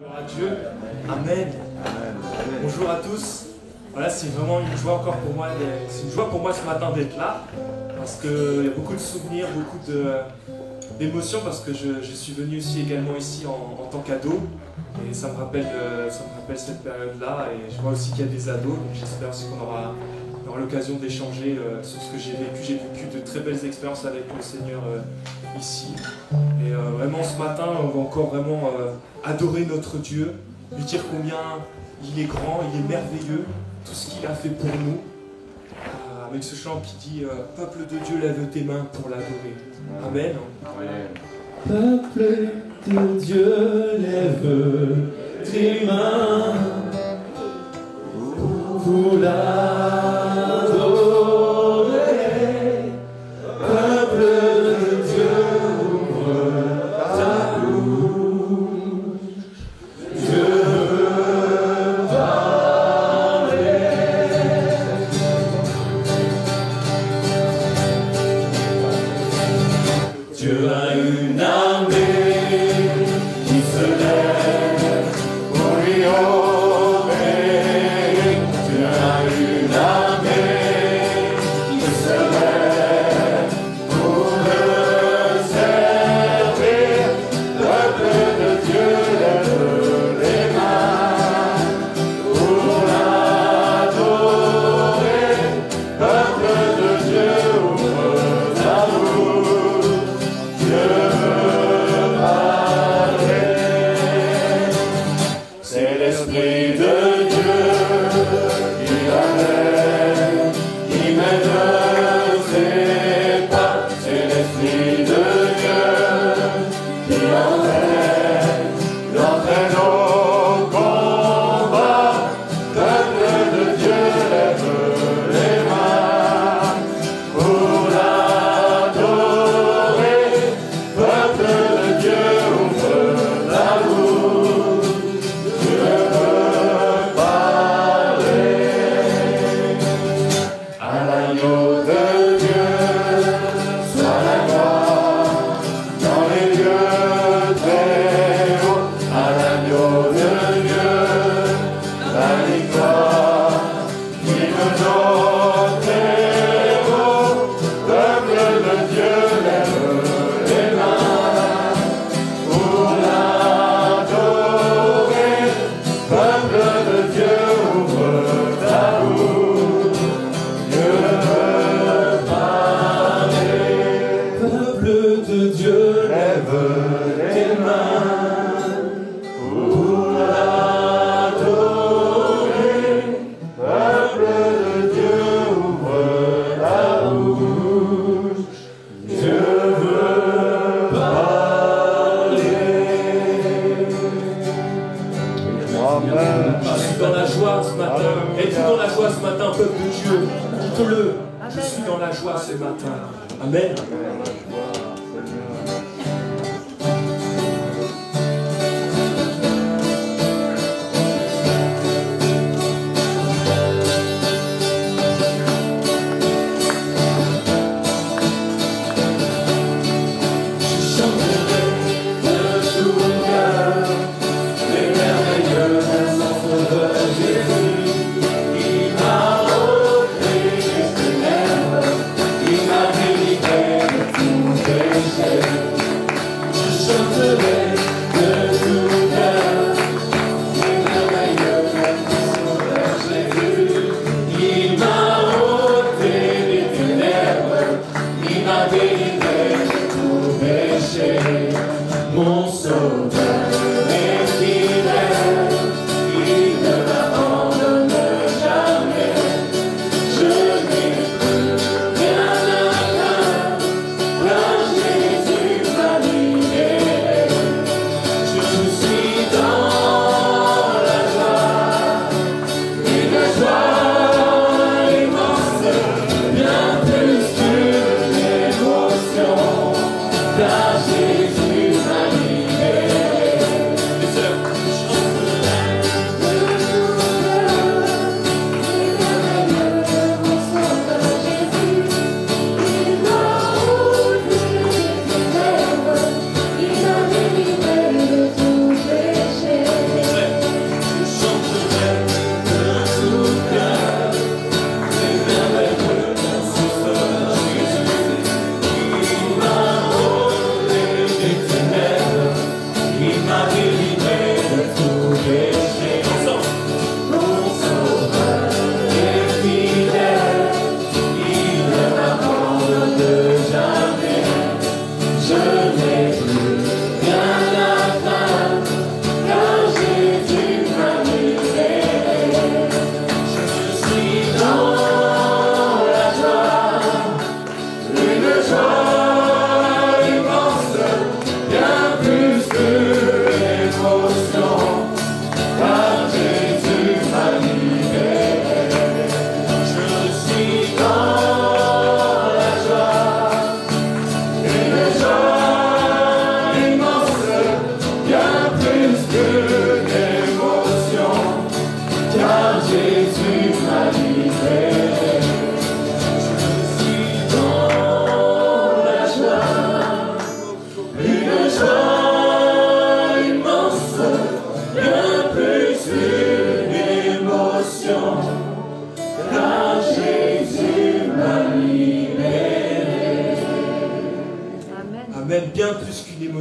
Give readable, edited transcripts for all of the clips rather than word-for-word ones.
Gloire à Dieu. Amen. Bonjour à tous. Voilà, c'est vraiment une joie encore pour moi. C'est une joie pour moi ce matin d'être là. Parce qu'il y a beaucoup de souvenirs, beaucoup d'émotions. Parce que je suis venu aussi également ici en tant qu'ado. Et ça me rappelle cette période-là. Et je vois aussi qu'il y a des ados. Donc j'espère aussi qu'on aura l'occasion d'échanger sur ce que j'ai vécu. J'ai vécu de très belles expériences avec le Seigneur ici. Et vraiment ce matin, on va encore vraiment adorer notre Dieu, lui dire combien il est grand, il est merveilleux, tout ce qu'il a fait pour nous. Avec ce chant qui dit « Peuple de Dieu, lève tes mains pour l'adorer ». Amen. Peuple de Dieu, lève tes mains pour l'adorer. Peuple de Dieu, ouvre ta bouche. Dieu veut parler. Dieu a une armée qui se lève pour lui obéir. Dieu a une armée qui se lève pour le servir. Peuple de Dieu, lève les mains pour l'adorer. Peuple de Dieu, ouvre ta bouche. Dieu veut parler. C'est l'Esprit de Dieu qui l'amène, qui mène ses pas. C'est l'Esprit de Dieu qui l'entraîne au combat. Peuple de Dieu, lève les mains pour l'adorer. Peuple de Dieu, ouvre la bouche. Dieu veut parler. À l'agneau de Dieu soit la gloire dans les lieux très hauts. À l'agneau de Dieu la victoire qui me notre héros. Peuple de Dieu, lève les mains pour l'adorer. Peuple de Dieu, ouvre ta bouche. Dieu veut parler. Peuple de Dieu, lève tes mains pour l'adorer. Peuple de Dieu, ouvre ta bouche. Dieu veut parler. Je suis dans la joie ce matin. Êtes-vous dans la joie ce matin, peuple de Dieu? Dites-le. Je suis dans la joie ce matin. Amen. Je chanterai de tout mon cœur les merveilleuses œuvres de Jésus. Il m'a ôté les ténèbres, il m'a délivré de tout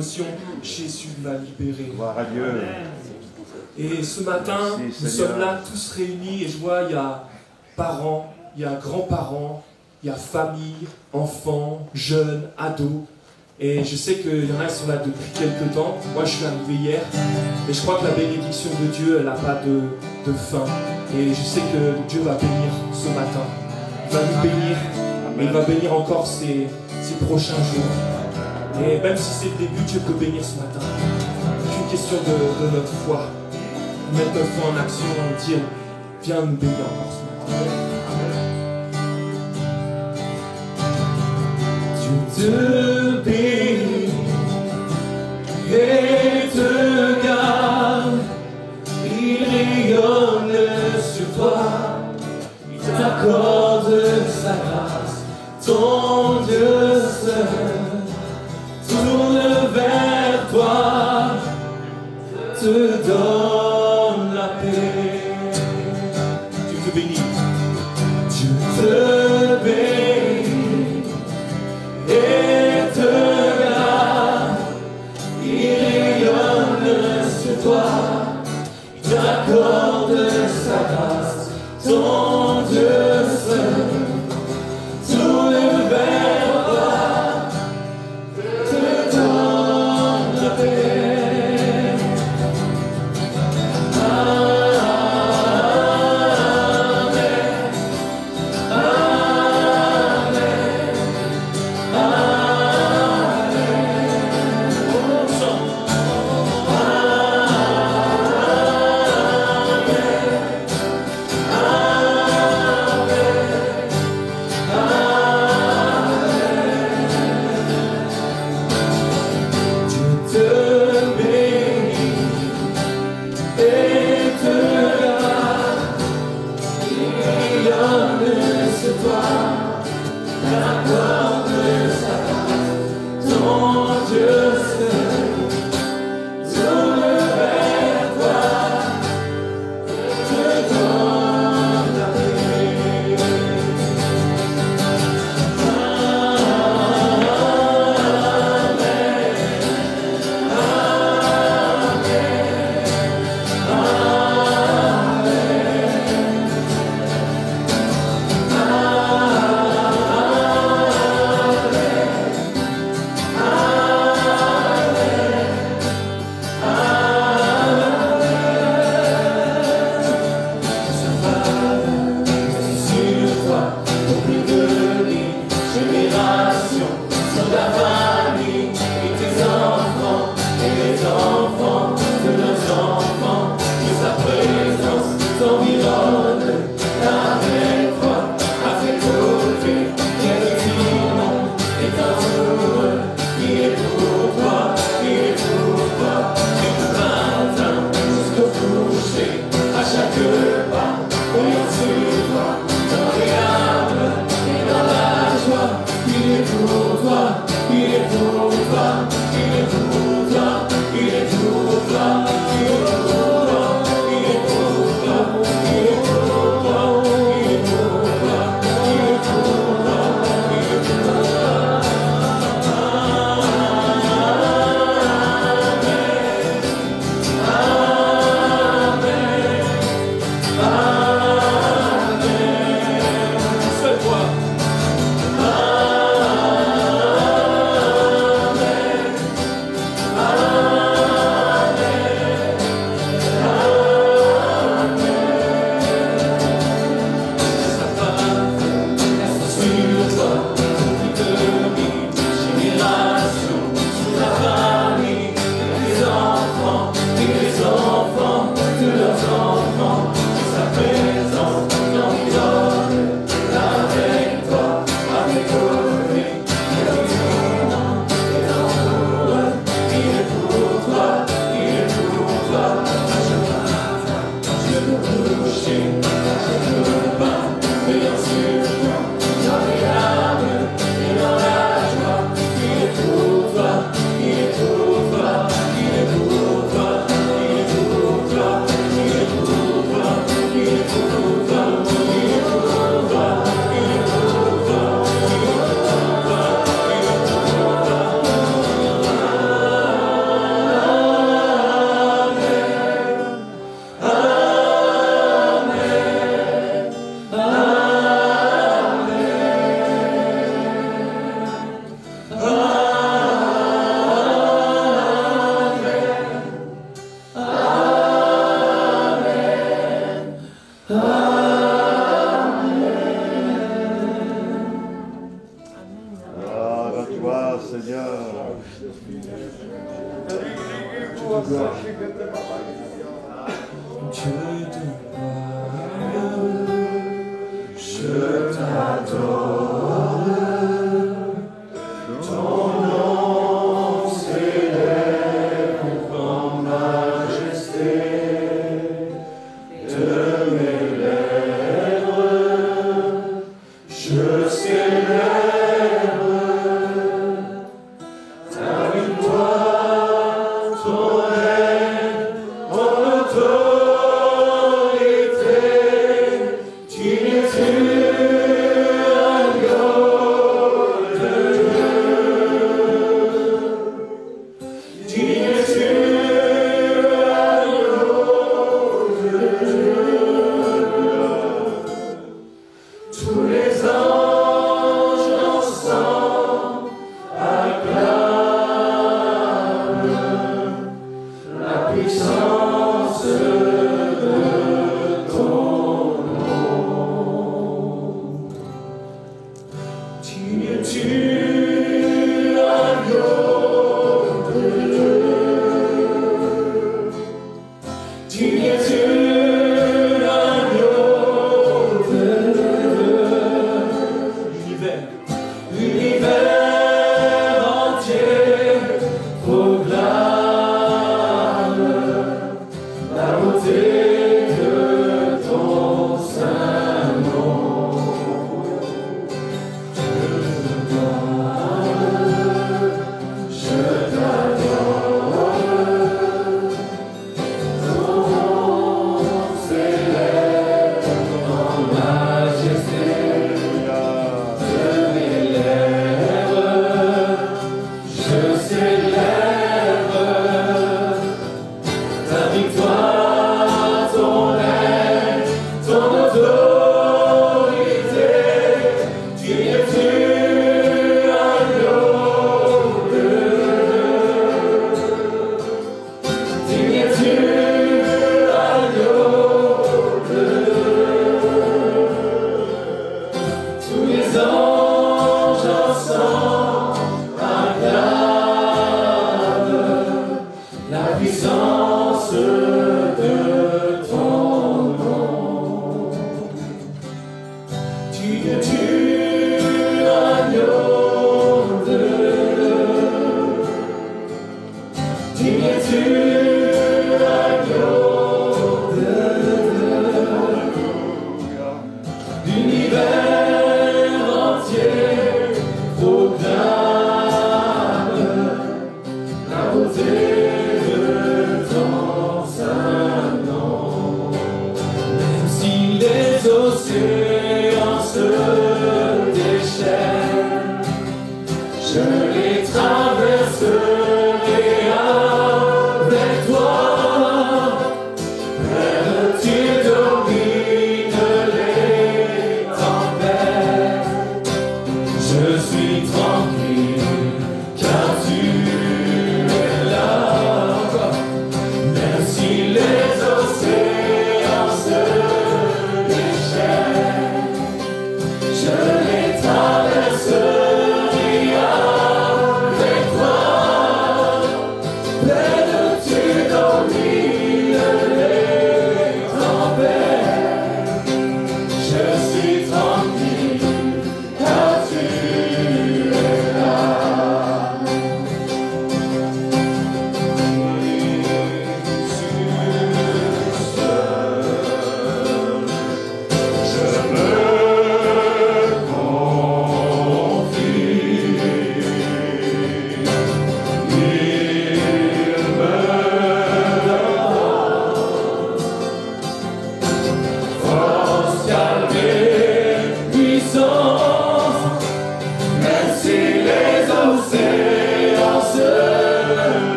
l'émotion, Jésus m'a libéré. Gloire à Dieu. Et ce matin, Merci, nous Seigneur. sommes là tous réunis et je vois, il y a parents, il y a grands-parents, il y a famille, enfants, jeunes, ados. Et je sais qu'il y en a qui sont là depuis quelques temps. Moi, je suis arrivé hier. Et je crois que la bénédiction de Dieu, elle n'a pas de fin. Et je sais que Dieu va bénir ce matin. Il va nous bénir. Et il va bénir encore ces prochains jours. Et même si c'est le début, Dieu peut bénir ce matin. C'est une question de notre foi. Mettre notre foi en action et dire, viens nous bénir encore ce matin. Dieu te bénit et te garde, il rayonne sur toi, il t'accorde sa grâce, ton Dieu seul tourne vers toi, te donne la paix. Dieu te bénit. Dieu te bénit et te garde, il rayonne sur toi, il t'accorde sa grâce, ton Dieu seul tourne vers toi, te donne la paix. Dieu de gloire, je t'adore. Ton nom s'élève en majesté de mes lèvres. Je célèbre ta victoire, ton règne, ton autorité. Digne es-tu, agneau de Dieu. Digne es-tu, agneau de Dieu. Tous les anges ensemble acclament la puissance de ton nom. Digne es-tu, agneau de Dieu. Digne es-tu, agneau de Dieu. L'univers entier proclame la beauté de ton saint nom. Je t'adore, ton nom s'élève en majesté de mes lèvres. Je célèbre ta victoire, ton règne, ton autorité. Digne es-tu, agneau de Dieu. Digne es-tu, agneau de Dieu. Tous les anges ensemble acclament la puissance de ton nom. Digne es-tu, agneau de Dieu. Digne es-tu, agneau de Dieu. L'univers entier proclame la beauté de ton saint nom. Même si les océans se déchaînent, je les traverserai avec toi. Père, tu domines les tempêtes. Je suis tranquille car tu es là. Même si les océans se déchaînent, je les traverserai avec toi. Père, tu domines les tempêtes. Je suis tranquille car tu es là. Je me confie. Il me donne force, calme et puissance. Même si les océans se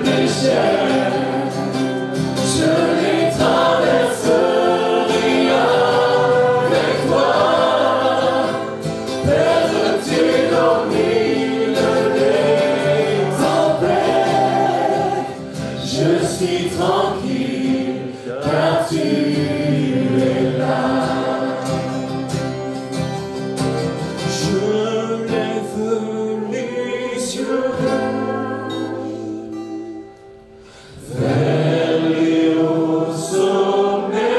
déchaînent, je les traverserai avec toi. Père, tu domines les tempêtes. Je suis tranquille car tu es là. Je lève les yeux vers les hauts sommets.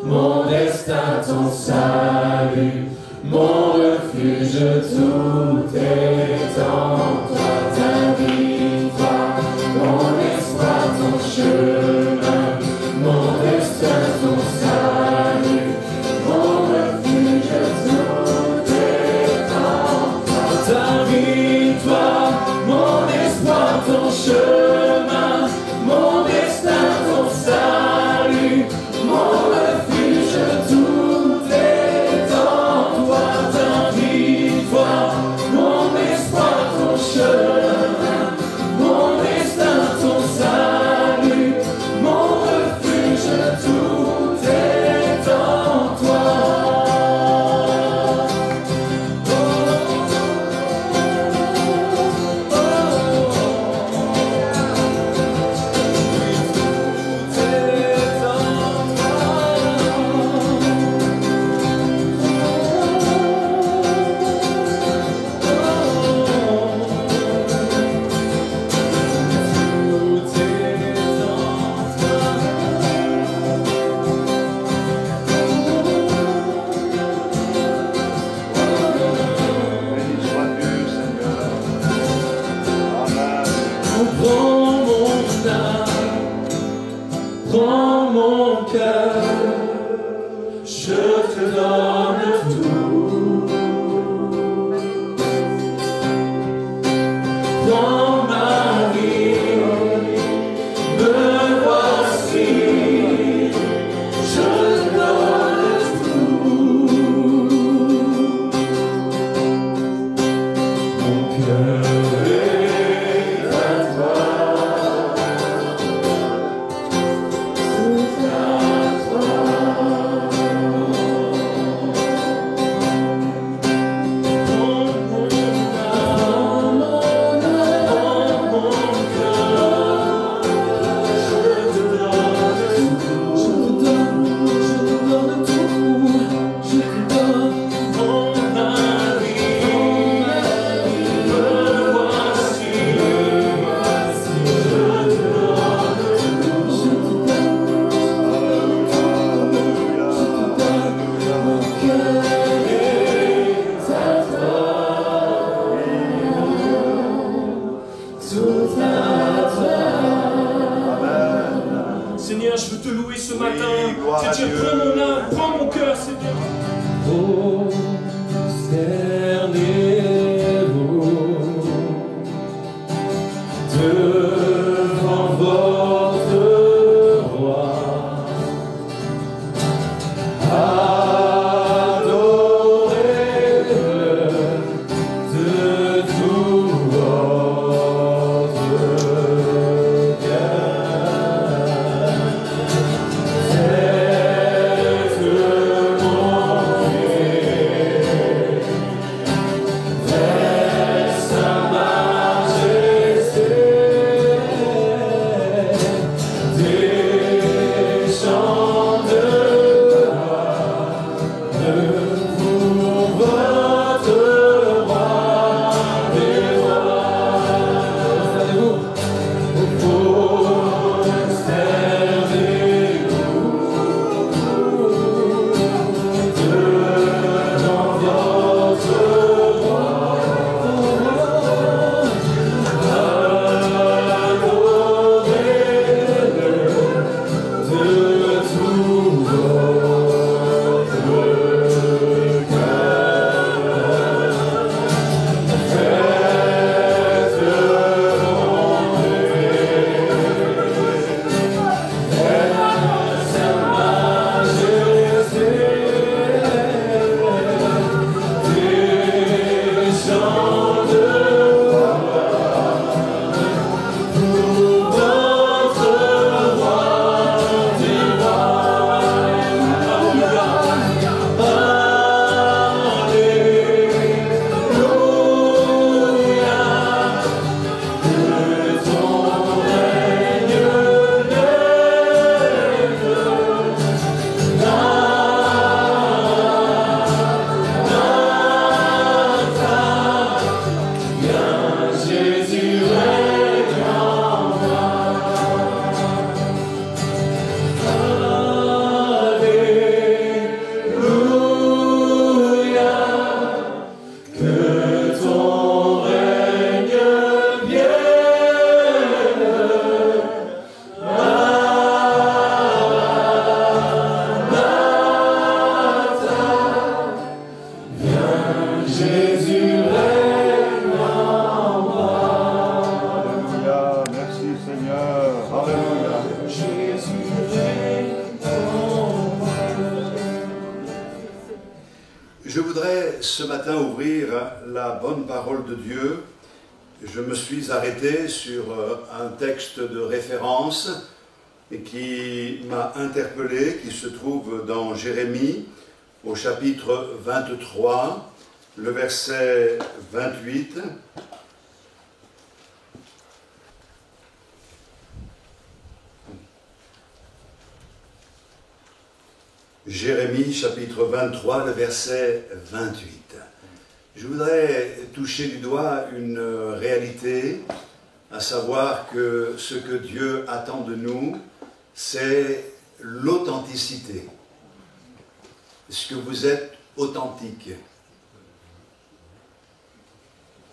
mon destin, ton salut, mon refuge, tout est en toi. Ta victoire, mon espoir, ton chemin, mon destin, ton salut, mon refuge, tout est en toi. Ta victoire, mon espoir, ton chemin, mon destin, ton salut, mon refuge, tout est en toi. Ta victoire, mon espoir, ton chemin, mon destin, ton salut, mon refuge, tout est en toi. Prends mon âme, prends mon cœur, je te donne tout. Prends ma vie, me voici, je te donne tout. Mon cœur est à toi. Tout à toi. Je voudrais ce matin ouvrir la bonne parole de Dieu. Je me suis arrêté sur un texte de référence et qui m'a interpellé, qui se trouve dans Jérémie, au chapitre 23, le verset 28. Jérémie, chapitre 23, le verset 28. Je voudrais toucher du doigt une réalité, à savoir que ce que Dieu attend de nous, c'est l'authenticité. Est-ce que vous êtes authentique?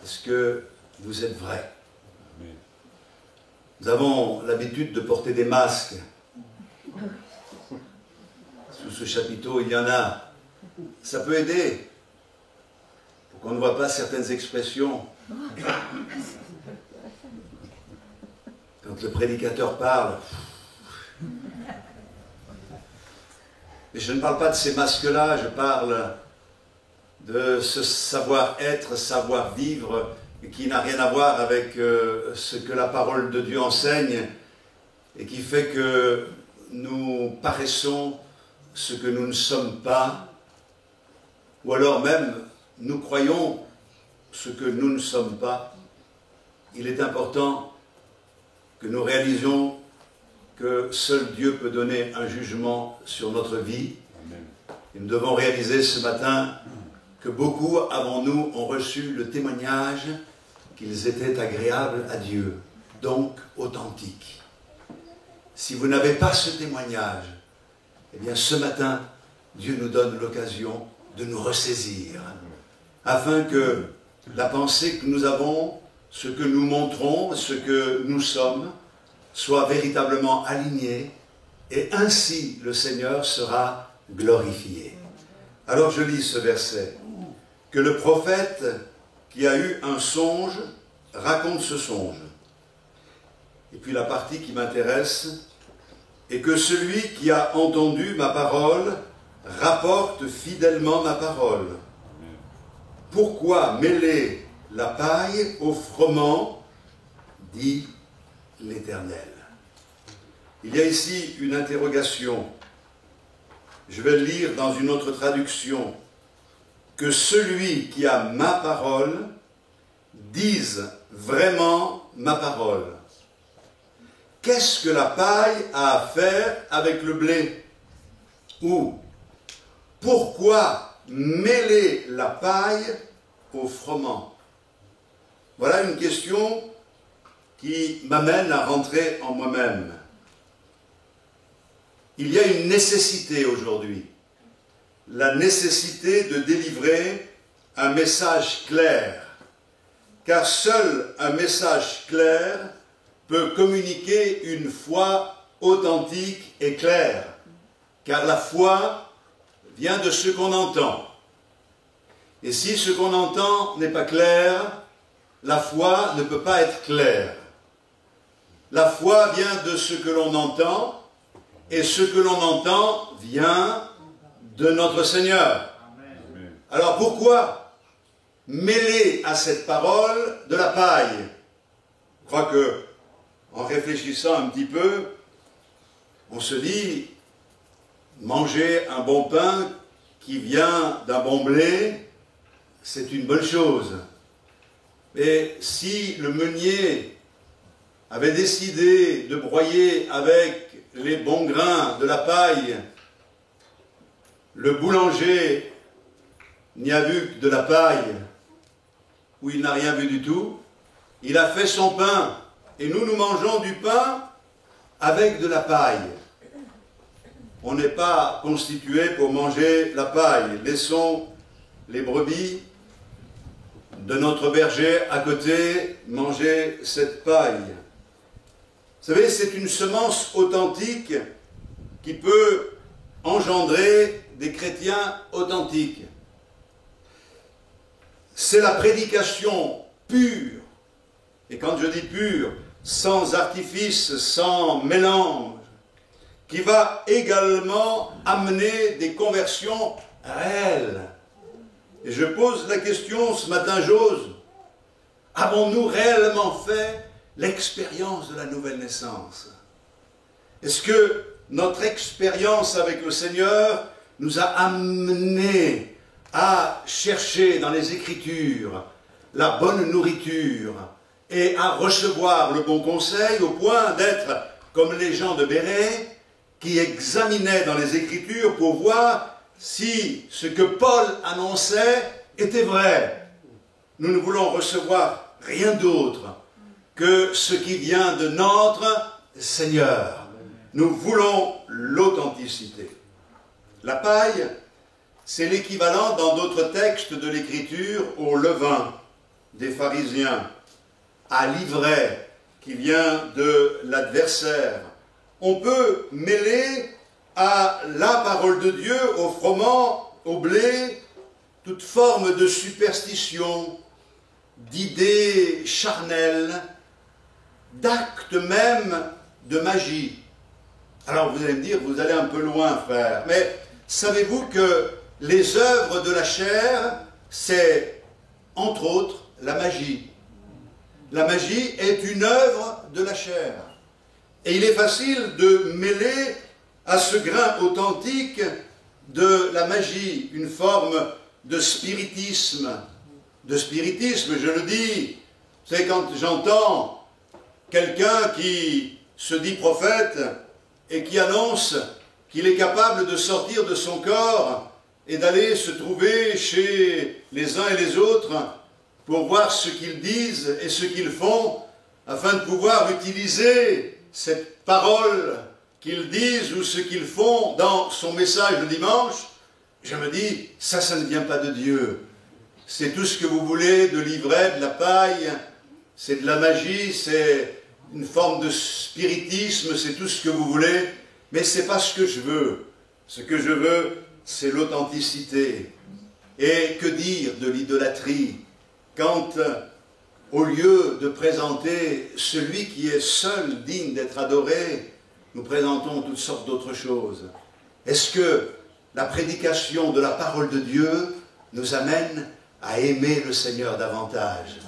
Est-ce que vous êtes vrai? Nous avons l'habitude de porter des masques. Sous ce chapiteau, il y en a. Ça peut aider pour qu'on ne voit pas certaines expressions. Quand le prédicateur parle. Mais je ne parle pas de ces masques-là, je parle de ce savoir-être, savoir-vivre, qui n'a rien à voir avec ce que la parole de Dieu enseigne, et qui fait que nous paraissons ce que nous ne sommes pas, ou alors même nous croyons ce que nous ne sommes pas. Il est important que nous réalisions que seul Dieu peut donner un jugement sur notre vie. Amen. Et nous devons réaliser ce matin que beaucoup avant nous ont reçu le témoignage qu'ils étaient agréables à Dieu, donc authentiques. Si vous n'avez pas ce témoignage, eh bien ce matin, Dieu nous donne l'occasion de nous ressaisir, afin que la pensée que nous avons, ce que nous montrons, ce que nous sommes, soit véritablement alignée, et ainsi le Seigneur sera glorifié. Alors je lis ce verset, que le prophète qui a eu un songe raconte ce songe. Et puis la partie qui m'intéresse, et que celui qui a entendu ma parole rapporte fidèlement ma parole. Pourquoi mêler la paille au froment, dit l'Éternel. Il y a ici une interrogation. Je vais le lire dans une autre traduction. Que celui qui a ma parole dise vraiment ma parole. Qu'est-ce que la paille a à faire avec le blé? Ou pourquoi mêler la paille au froment? Voilà une question qui m'amène à rentrer en moi-même. Il y a une nécessité aujourd'hui. La nécessité de délivrer un message clair. Car seul un message clair peut communiquer une foi authentique et claire, car la foi vient de ce qu'on entend. Et si ce qu'on entend n'est pas clair, la foi ne peut pas être claire. La foi vient de ce que l'on entend, et ce que l'on entend vient de notre Seigneur. Amen. Alors pourquoi mêler à cette parole de la paille? Je crois que en réfléchissant un petit peu, on se dit, manger un bon pain qui vient d'un bon blé, c'est une bonne chose. Mais si le meunier avait décidé de broyer avec les bons grains de la paille, le boulanger n'y a vu que de la paille, ou il n'a rien vu du tout, il a fait son pain. Et nous mangeons du pain avec de la paille. On n'est pas constitué pour manger la paille. Laissons les brebis de notre berger à côté manger cette paille. Vous savez, c'est une semence authentique qui peut engendrer des chrétiens authentiques. C'est la prédication pure. Et quand je dis pure, sans artifice, sans mélange, qui va également amener des conversions réelles. Et je pose la question ce matin, j'ose. Avons-nous réellement fait l'expérience de la nouvelle naissance? Est-ce que notre expérience avec le Seigneur nous a amenés à chercher dans les Écritures la bonne nourriture et à recevoir le bon conseil au point d'être comme les gens de Béret qui examinaient dans les Écritures pour voir si ce que Paul annonçait était vrai? Nous ne voulons recevoir rien d'autre que ce qui vient de notre Seigneur. Nous voulons l'authenticité. La paille, c'est l'équivalent dans d'autres textes de l'Écriture au levain des pharisiens, à l'ivraie qui vient de l'adversaire. On peut mêler à la parole de Dieu, au froment, au blé, toute forme de superstition, d'idées charnelles, d'actes même de magie. Alors vous allez me dire, vous allez un peu loin, frère, mais savez-vous que les œuvres de la chair, c'est entre autres la magie. La magie est une œuvre de la chair. Et il est facile de mêler à ce grain authentique de la magie une forme de spiritisme. De spiritisme, je le dis, c'est quand j'entends quelqu'un qui se dit prophète et qui annonce qu'il est capable de sortir de son corps et d'aller se trouver chez les uns et les autres pour voir ce qu'ils disent et ce qu'ils font, afin de pouvoir utiliser cette parole qu'ils disent ou ce qu'ils font dans son message le dimanche. Je me dis, ça ne vient pas de Dieu. C'est tout ce que vous voulez, de l'ivraie, de la paille, c'est de la magie, c'est une forme de spiritisme, c'est tout ce que vous voulez, mais ce n'est pas ce que je veux. Ce que je veux, c'est l'authenticité. Et que dire de l'idolâtrie quand, au lieu de présenter celui qui est seul digne d'être adoré, nous présentons toutes sortes d'autres choses? Est-ce que la prédication de la parole de Dieu nous amène à aimer le Seigneur davantage,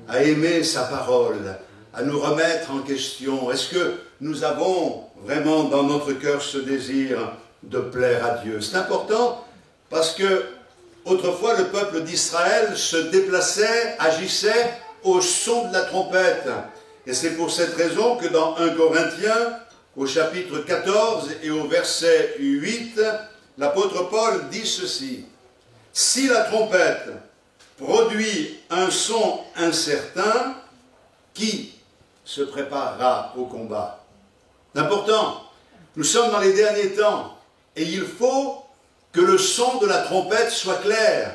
à aimer sa parole, à nous remettre en question? Est-ce que nous avons vraiment dans notre cœur ce désir de plaire à Dieu? C'est important parce que autrefois le peuple d'Israël se déplaçait, agissait au son de la trompette. Et c'est pour cette raison que dans 1 Corinthiens, au chapitre 14 et au verset 8, l'apôtre Paul dit ceci: « Si la trompette produit un son incertain, qui se préparera au combat ?» C'est important. Nous sommes dans les derniers temps et il faut que le son de la trompette soit clair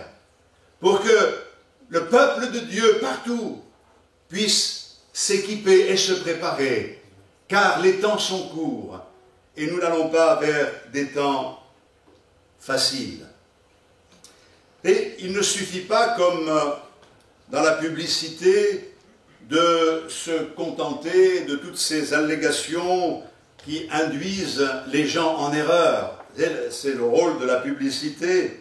pour que le peuple de Dieu partout puisse s'équiper et se préparer, car les temps sont courts et nous n'allons pas vers des temps faciles. Et il ne suffit pas, comme dans la publicité, de se contenter de toutes ces allégations qui induisent les gens en erreur. C'est le rôle de la publicité.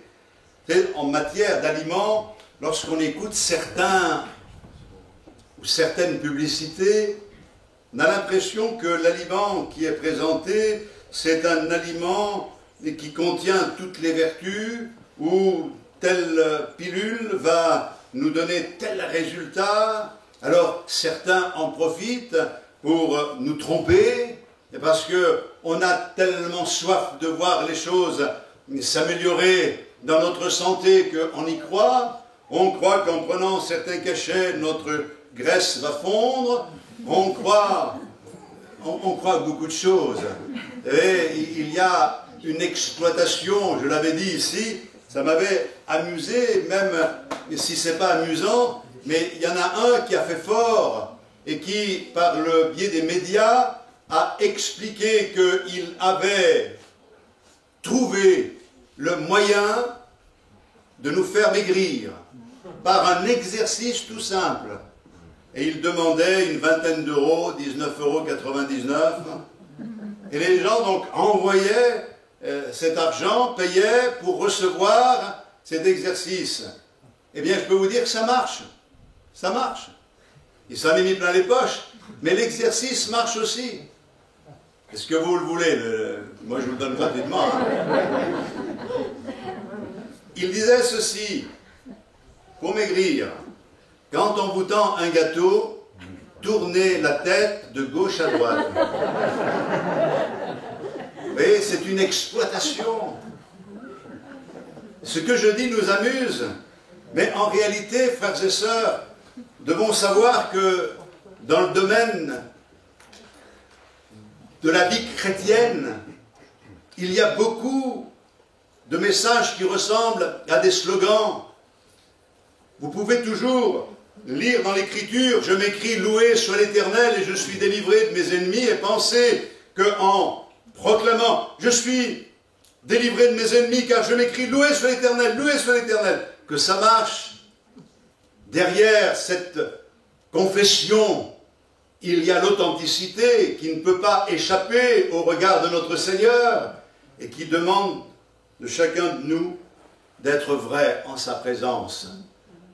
En matière d'aliments, lorsqu'on écoute certains ou certaines publicités, on a l'impression que l'aliment qui est présenté, c'est un aliment qui contient toutes les vertus, ou telle pilule va nous donner tel résultat. Alors certains en profitent pour nous tromper, parce qu'on a tellement soif de voir les choses s'améliorer dans notre santé qu'on y croit. On croit qu'en prenant certains cachets, notre graisse va fondre. On croit beaucoup de choses. Et il y a une exploitation, je l'avais dit ici, ça m'avait amusé, même si ce n'est pas amusant, mais il y en a un qui a fait fort et qui, par le biais des médias, a expliqué qu'il avait trouvé le moyen de nous faire maigrir par un exercice tout simple. Et il demandait une vingtaine d'euros, 19,99 €. Et les gens donc envoyaient cet argent, payaient pour recevoir cet exercice. eh bien, je peux vous dire que ça marche. Ça marche. Il s'en est mis plein les poches, mais l'exercice marche aussi. Est-ce que vous le voulez? Moi, je vous le donne gratuitement. Hein. Il disait ceci, pour maigrir, quand on vous tend un gâteau, tournez la tête de gauche à droite. Vous voyez, c'est une exploitation. Ce que je dis nous amuse, mais en réalité, frères et sœurs, devons savoir que dans le domaine de la vie chrétienne, il y a beaucoup de messages qui ressemblent à des slogans. Vous pouvez toujours lire dans l'Écriture, je m'écris loué soit l'Éternel et je suis délivré de mes ennemis, et penser qu'en proclamant je suis délivré de mes ennemis car je m'écris loué soit l'Éternel, que ça marche. Derrière cette confession, il y a l'authenticité qui ne peut pas échapper au regard de notre Seigneur et qui demande de chacun de nous d'être vrai en sa présence.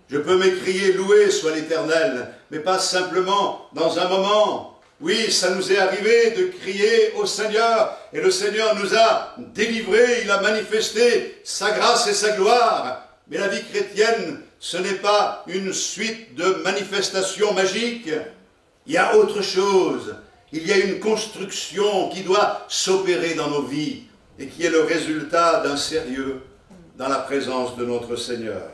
Je peux m'écrier loué soit l'Éternel, mais pas simplement dans un moment. Oui, ça nous est arrivé de crier au Seigneur, et le Seigneur nous a délivrés, il a manifesté sa grâce et sa gloire. Mais la vie chrétienne, ce n'est pas une suite de manifestations magiques. Il y a autre chose. Il y a une construction qui doit s'opérer dans nos vies et qui est le résultat d'un sérieux dans la présence de notre Seigneur.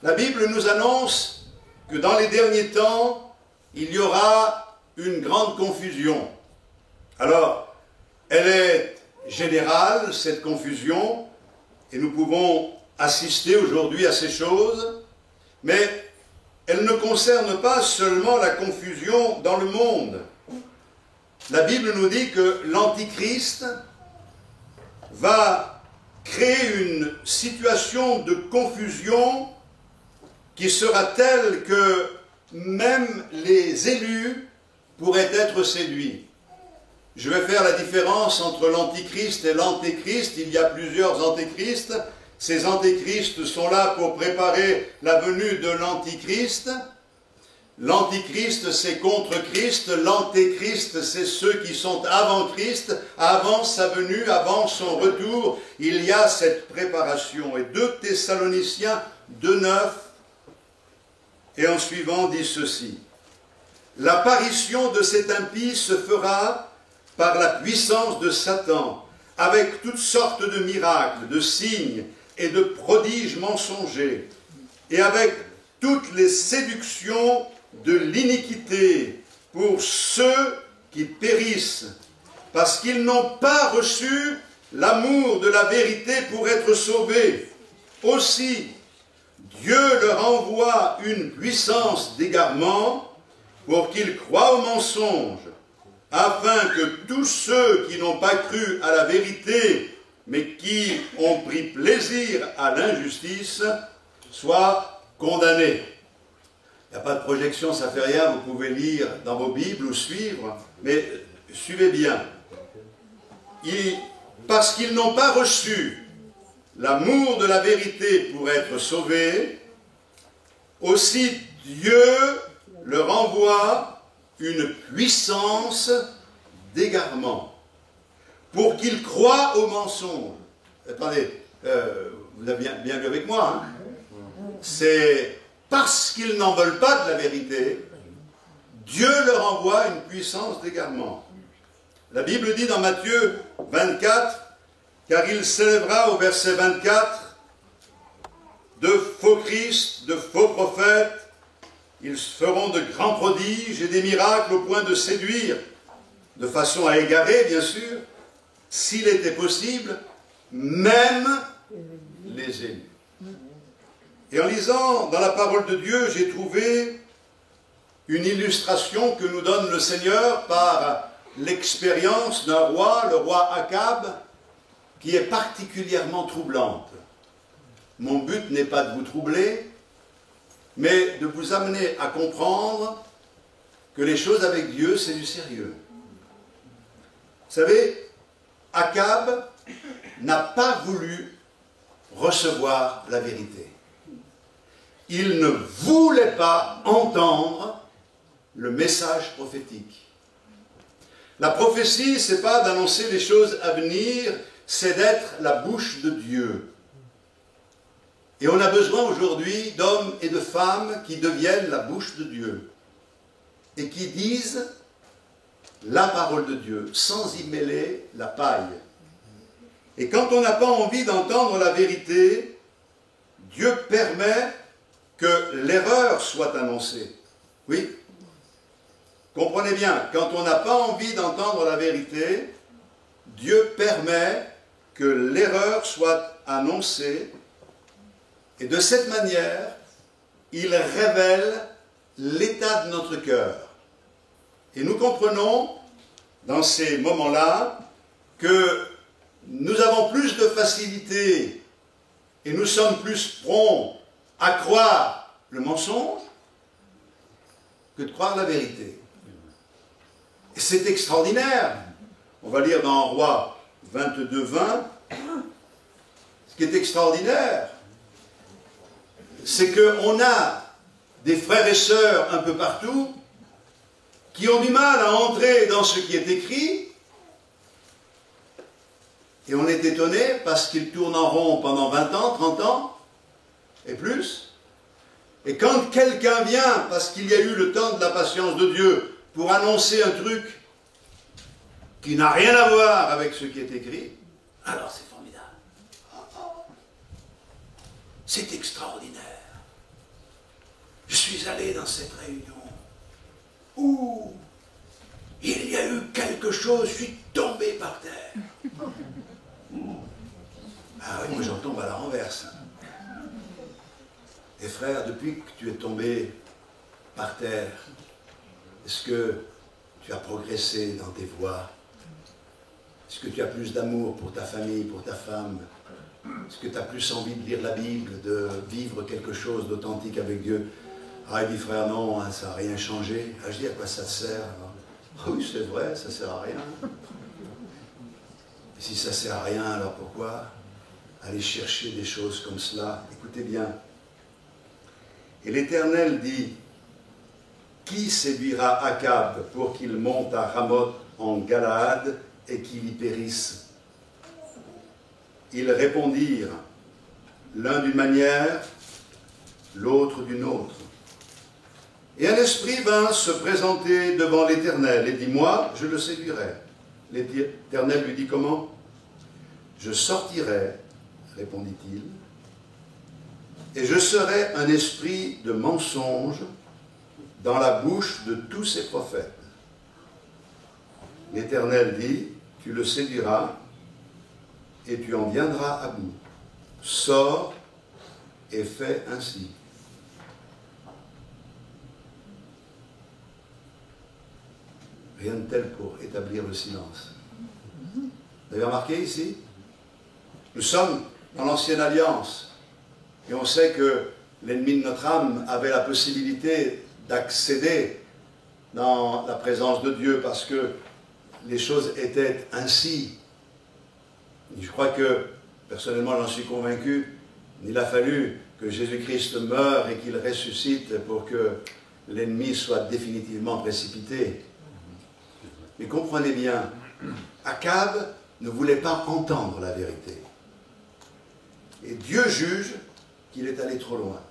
La Bible nous annonce que dans les derniers temps, il y aura une grande confusion. Alors, elle est générale, cette confusion, et nous pouvons assister aujourd'hui à ces choses, mais elle ne concerne pas seulement la confusion dans le monde. La Bible nous dit que l'Antichrist va créer une situation de confusion qui sera telle que même les élus pourraient être séduits. Je vais faire la différence entre l'Antichrist et l'Antéchrist. Il y a plusieurs Antéchrists. Ces Antéchrists sont là pour préparer la venue de l'Antichrist. L'Antichrist, c'est contre Christ. L'Antéchrist, c'est ceux qui sont avant Christ, avant sa venue, avant son retour. Il y a cette préparation. Et 2 Thessaloniciens 2,9 et en suivant dit ceci. L'apparition de cet impie se fera par la puissance de Satan, avec toutes sortes de miracles, de signes et de prodiges mensongers, et avec toutes les séductions de l'iniquité pour ceux qui périssent, parce qu'ils n'ont pas reçu l'amour de la vérité pour être sauvés. Aussi, Dieu leur envoie une puissance d'égarement pour qu'ils croient au mensonge, afin que tous ceux qui n'ont pas cru à la vérité, mais qui ont pris plaisir à l'injustice, soient condamnés. Il n'y a pas de projection, ça ne fait rien, vous pouvez lire dans vos Bibles ou suivre, mais suivez bien. Parce qu'ils n'ont pas reçu l'amour de la vérité pour être sauvés, aussi Dieu leur envoie une puissance d'égarement pour qu'ils croient au mensonge. Attendez, vous avez bien vu avec moi, hein? C'est parce qu'ils n'en veulent pas de la vérité, Dieu leur envoie une puissance d'égarement. La Bible dit dans Matthieu 24, car il s'élèvera au verset 24 de faux Christ, de faux prophètes. Ils feront de grands prodiges et des miracles au point de séduire, de façon à égarer, bien sûr, s'il était possible, même les élus. Et en lisant dans la parole de Dieu, j'ai trouvé une illustration que nous donne le Seigneur par l'expérience d'un roi, le roi Akab, qui est particulièrement troublante. Mon but n'est pas de vous troubler, mais de vous amener à comprendre que les choses avec Dieu, c'est du sérieux. Vous savez, Akab n'a pas voulu recevoir la vérité. ils ne voulaient pas entendre le message prophétique. La prophétie, ce n'est pas d'annoncer les choses à venir, c'est d'être la bouche de Dieu. Et on a besoin aujourd'hui d'hommes et de femmes qui deviennent la bouche de Dieu et qui disent la parole de Dieu sans y mêler la paille. Et quand on n'a pas envie d'entendre la vérité, Dieu permet que l'erreur soit annoncée. Oui? Comprenez bien, quand on n'a pas envie d'entendre la vérité, Dieu permet que l'erreur soit annoncée. Et de cette manière, il révèle l'état de notre cœur. Et nous comprenons, dans ces moments-là, que nous avons plus de facilité et nous sommes plus prompts à croire le mensonge que de croire la vérité. Et c'est extraordinaire. On va lire dans Rois 22, 20. Ce qui est extraordinaire, c'est qu'on a des frères et sœurs un peu partout qui ont du mal à entrer dans ce qui est écrit. Et on est étonné parce qu'ils tournent en rond pendant 20 ans, 30 ans et plus. Et quand quelqu'un vient, parce qu'il y a eu le temps de la patience de Dieu, pour annoncer un truc qui n'a rien à voir avec ce qui est écrit, alors c'est formidable. C'est extraordinaire. Je suis allé dans cette réunion où il y a eu quelque chose, je suis tombé par terre. Ah oui, moi j'en tombe à la renverse. Et frère, depuis que tu es tombé par terre, est-ce que tu as progressé dans tes voies? Est-ce que tu as plus d'amour pour ta famille, pour ta femme? Est-ce que tu as plus envie de lire la Bible, de vivre quelque chose d'authentique avec Dieu? Ah, il dit, frère, non, hein, ça n'a rien changé. Ah, je dis, à quoi ça te sert? Ah oui, c'est vrai, ça ne sert à rien. Et si ça ne sert à rien, alors pourquoi aller chercher des choses comme cela? Écoutez bien. Et l'Éternel dit, qui séduira Akab pour qu'il monte à Ramoth en Galaad et qu'il y périsse? Ils répondirent, l'un d'une manière, l'autre d'une autre. Et un esprit vint se présenter devant l'Éternel et dit, moi, je le séduirai. L'Éternel lui dit, comment? Je sortirai, répondit-il, et je serai un esprit de mensonge dans la bouche de tous ses prophètes. L'Éternel dit, tu le séduiras et tu en viendras à bout. Sors et fais ainsi. Rien de tel pour établir le silence. Vous avez remarqué ici? Nous sommes dans l'Ancienne Alliance. Et on sait que l'ennemi de notre âme avait la possibilité d'accéder dans la présence de Dieu parce que les choses étaient ainsi. Et je crois que, personnellement j'en suis convaincu, il a fallu que Jésus-Christ meure et qu'il ressuscite pour que l'ennemi soit définitivement précipité. Mais comprenez bien, Akab ne voulait pas entendre la vérité. Et Dieu juge qu'il est allé trop loin.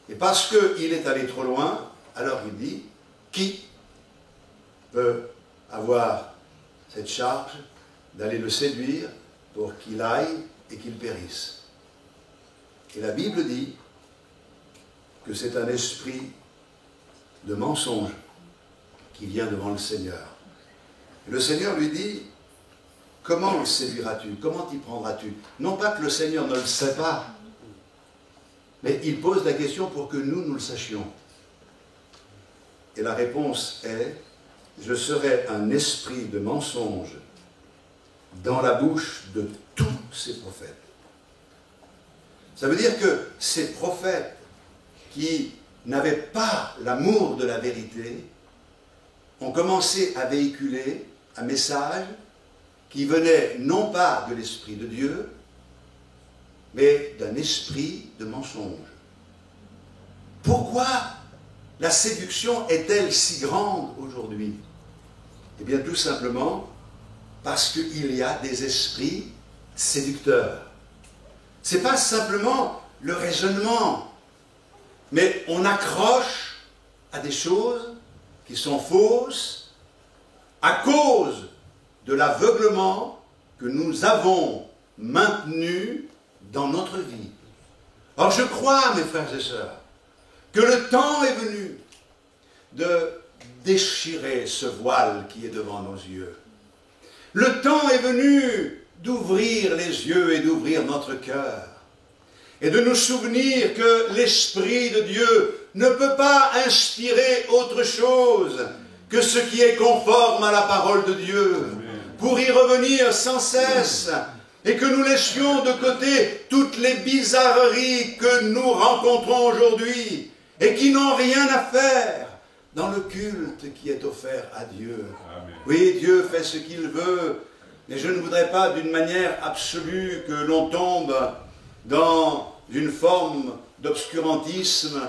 Et parce qu'il est allé trop loin, alors il dit, qui peut avoir cette charge d'aller le séduire pour qu'il aille et qu'il périsse? Et la Bible dit que c'est un esprit de mensonge qui vient devant le Seigneur. Et le Seigneur lui dit, comment le séduiras-tu? Comment t'y prendras-tu? Non pas que le Seigneur ne le sait pas, mais il pose la question pour que nous le sachions. Et la réponse est, je serai un esprit de mensonge dans la bouche de tous ces prophètes. Ça veut dire que ces prophètes qui n'avaient pas l'amour de la vérité ont commencé à véhiculer un message qui venait non pas de l'Esprit de Dieu, mais d'un esprit de mensonge. Pourquoi la séduction est-elle si grande aujourd'hui? Eh bien, tout simplement parce qu'il y a des esprits séducteurs. Ce n'est pas simplement le raisonnement, mais on accroche à des choses qui sont fausses à cause de l'aveuglement que nous avons maintenu dans notre vie. Or, je crois, mes frères et sœurs, que le temps est venu de déchirer ce voile qui est devant nos yeux. Le temps est venu d'ouvrir les yeux et d'ouvrir notre cœur et de nous souvenir que l'Esprit de Dieu ne peut pas inspirer autre chose que ce qui est conforme à la parole de Dieu, pour y revenir sans cesse, et que nous laissions de côté toutes les bizarreries que nous rencontrons aujourd'hui, et qui n'ont rien à faire dans le culte qui est offert à Dieu. Amen. Oui, Dieu fait ce qu'il veut, mais je ne voudrais pas d'une manière absolue que l'on tombe dans une forme d'obscurantisme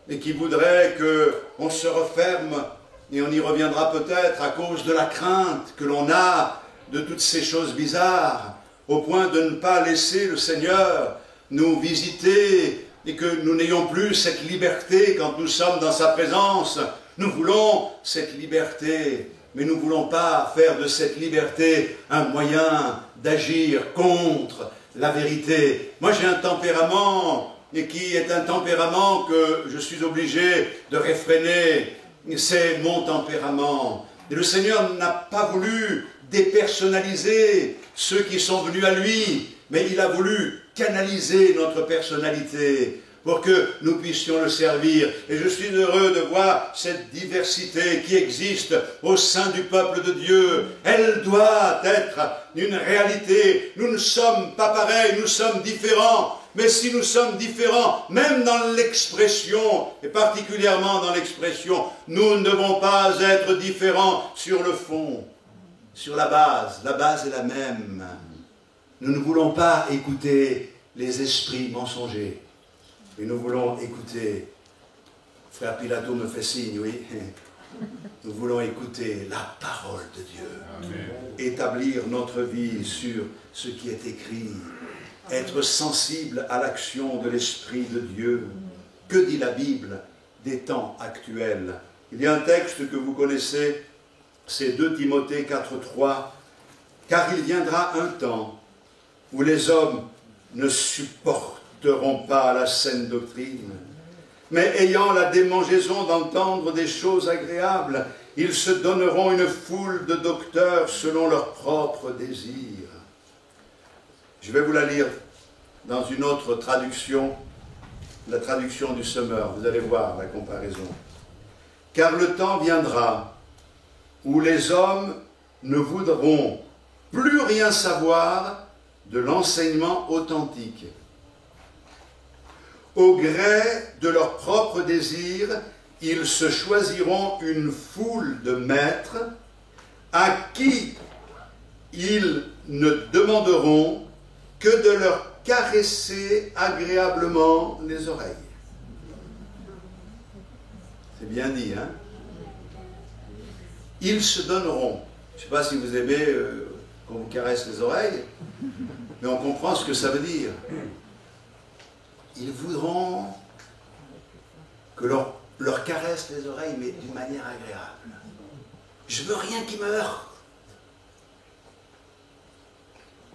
et qui voudrait qu'on se referme, et on y reviendra peut-être à cause de la crainte que l'on a de toutes ces choses bizarres, au point de ne pas laisser le Seigneur nous visiter et que nous n'ayons plus cette liberté quand nous sommes dans sa présence. Nous voulons cette liberté, mais nous ne voulons pas faire de cette liberté un moyen d'agir contre la vérité. Moi j'ai un tempérament, et qui est un tempérament que je suis obligé de réfréner. C'est mon tempérament. Et le Seigneur n'a pas voulu dépersonnaliser ceux qui sont venus à lui, mais il a voulu canaliser notre personnalité pour que nous puissions le servir. Et je suis heureux de voir cette diversité qui existe au sein du peuple de Dieu. Elle doit être une réalité. Nous ne sommes pas pareils, nous sommes différents. Mais si nous sommes différents, même dans l'expression, et particulièrement dans l'expression, nous ne devons pas être différents sur le fond, sur la base. La base est la même. Nous ne voulons pas écouter les esprits mensongers. Et nous voulons écouter, frère Pilato me fait signe, oui, nous voulons écouter la parole de Dieu. Amen. Établir notre vie sur ce qui est écrit, être sensible à l'action de l'Esprit de Dieu. Que dit la Bible des temps actuels? Il y a un texte que vous connaissez, c'est 2 Timothée 4,3, « Car il viendra un temps où les hommes ne supporteront pas la saine doctrine, mais ayant la démangeaison d'entendre des choses agréables, ils se donneront une foule de docteurs selon leurs propres désirs. » Je vais vous la lire dans une autre traduction, la traduction du Semeur. Vous allez voir la comparaison. « Car le temps viendra où les hommes ne voudront plus rien savoir de l'enseignement authentique. Au gré de leurs propres désirs, ils se choisiront une foule de maîtres à qui ils ne demanderont que de leur caresser agréablement les oreilles. » C'est bien dit, hein? Ils se donneront. Je ne sais pas si vous aimez qu'on vous caresse les oreilles, mais on comprend ce que ça veut dire. Ils voudront que leur caresse les oreilles, mais d'une manière agréable. Je veux rien qui me heurte.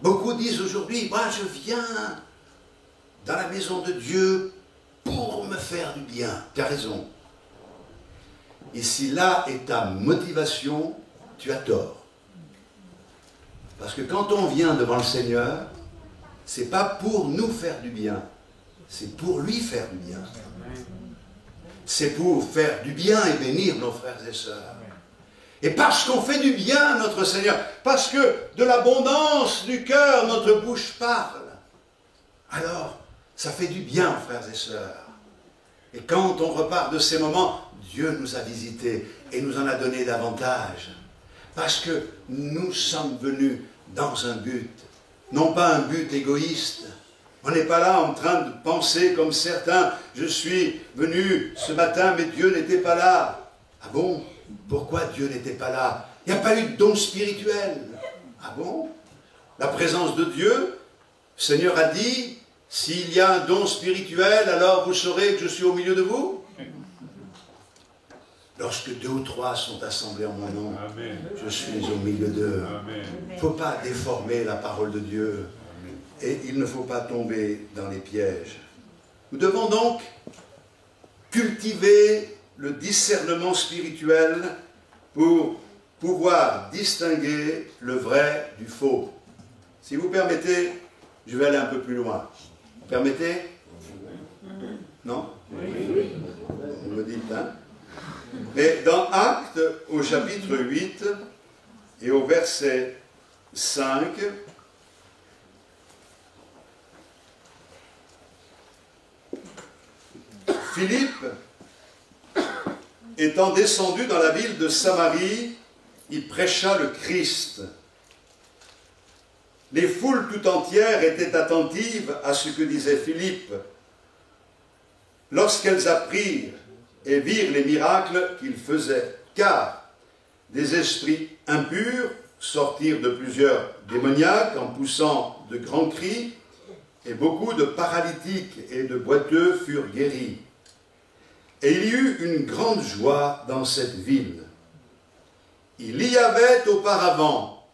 Beaucoup disent aujourd'hui, moi je viens dans la maison de Dieu pour me faire du bien. Tu as raison. Et si là est ta motivation, tu as tort. Parce que quand on vient devant le Seigneur, ce n'est pas pour nous faire du bien, c'est pour lui faire du bien. C'est pour faire du bien et bénir nos frères et sœurs. Et parce qu'on fait du bien à notre Seigneur, parce que de l'abondance du cœur, notre bouche parle, alors ça fait du bien, frères et sœurs. Et quand on repart de ces moments, Dieu nous a visités et nous en a donné davantage. Parce que nous sommes venus dans un but, non pas un but égoïste, On n'est pas là en train de penser comme certains, je suis venu ce matin, mais Dieu n'était pas là. Ah bon? Pourquoi Dieu n'était pas là? Il n'y a pas eu de don spirituel. Ah bon? La présence de Dieu, le Seigneur a dit, s'il y a un don spirituel, alors vous saurez que je suis au milieu de vous. Lorsque 2 ou 3 sont assemblés en mon nom, Amen. Je suis au milieu d'eux. Il ne faut pas déformer la parole de Dieu. Et il ne faut pas tomber dans les pièges. Nous devons donc cultiver le discernement spirituel pour pouvoir distinguer le vrai du faux. Si vous permettez, je vais aller un peu plus loin. Vous permettez? Non? Oui. Vous me dites, hein? Mais dans Actes, au chapitre 8 et au verset 5, Philippe, étant descendu dans la ville de Samarie, il prêcha le Christ. Les foules tout entières étaient attentives à ce que disait Philippe. Lorsqu'elles apprirent et virent les miracles qu'il faisait, car des esprits impurs sortirent de plusieurs démoniaques en poussant de grands cris, et beaucoup de paralytiques et de boiteux furent guéris. Et il y eut une grande joie dans cette ville. Il y avait auparavant,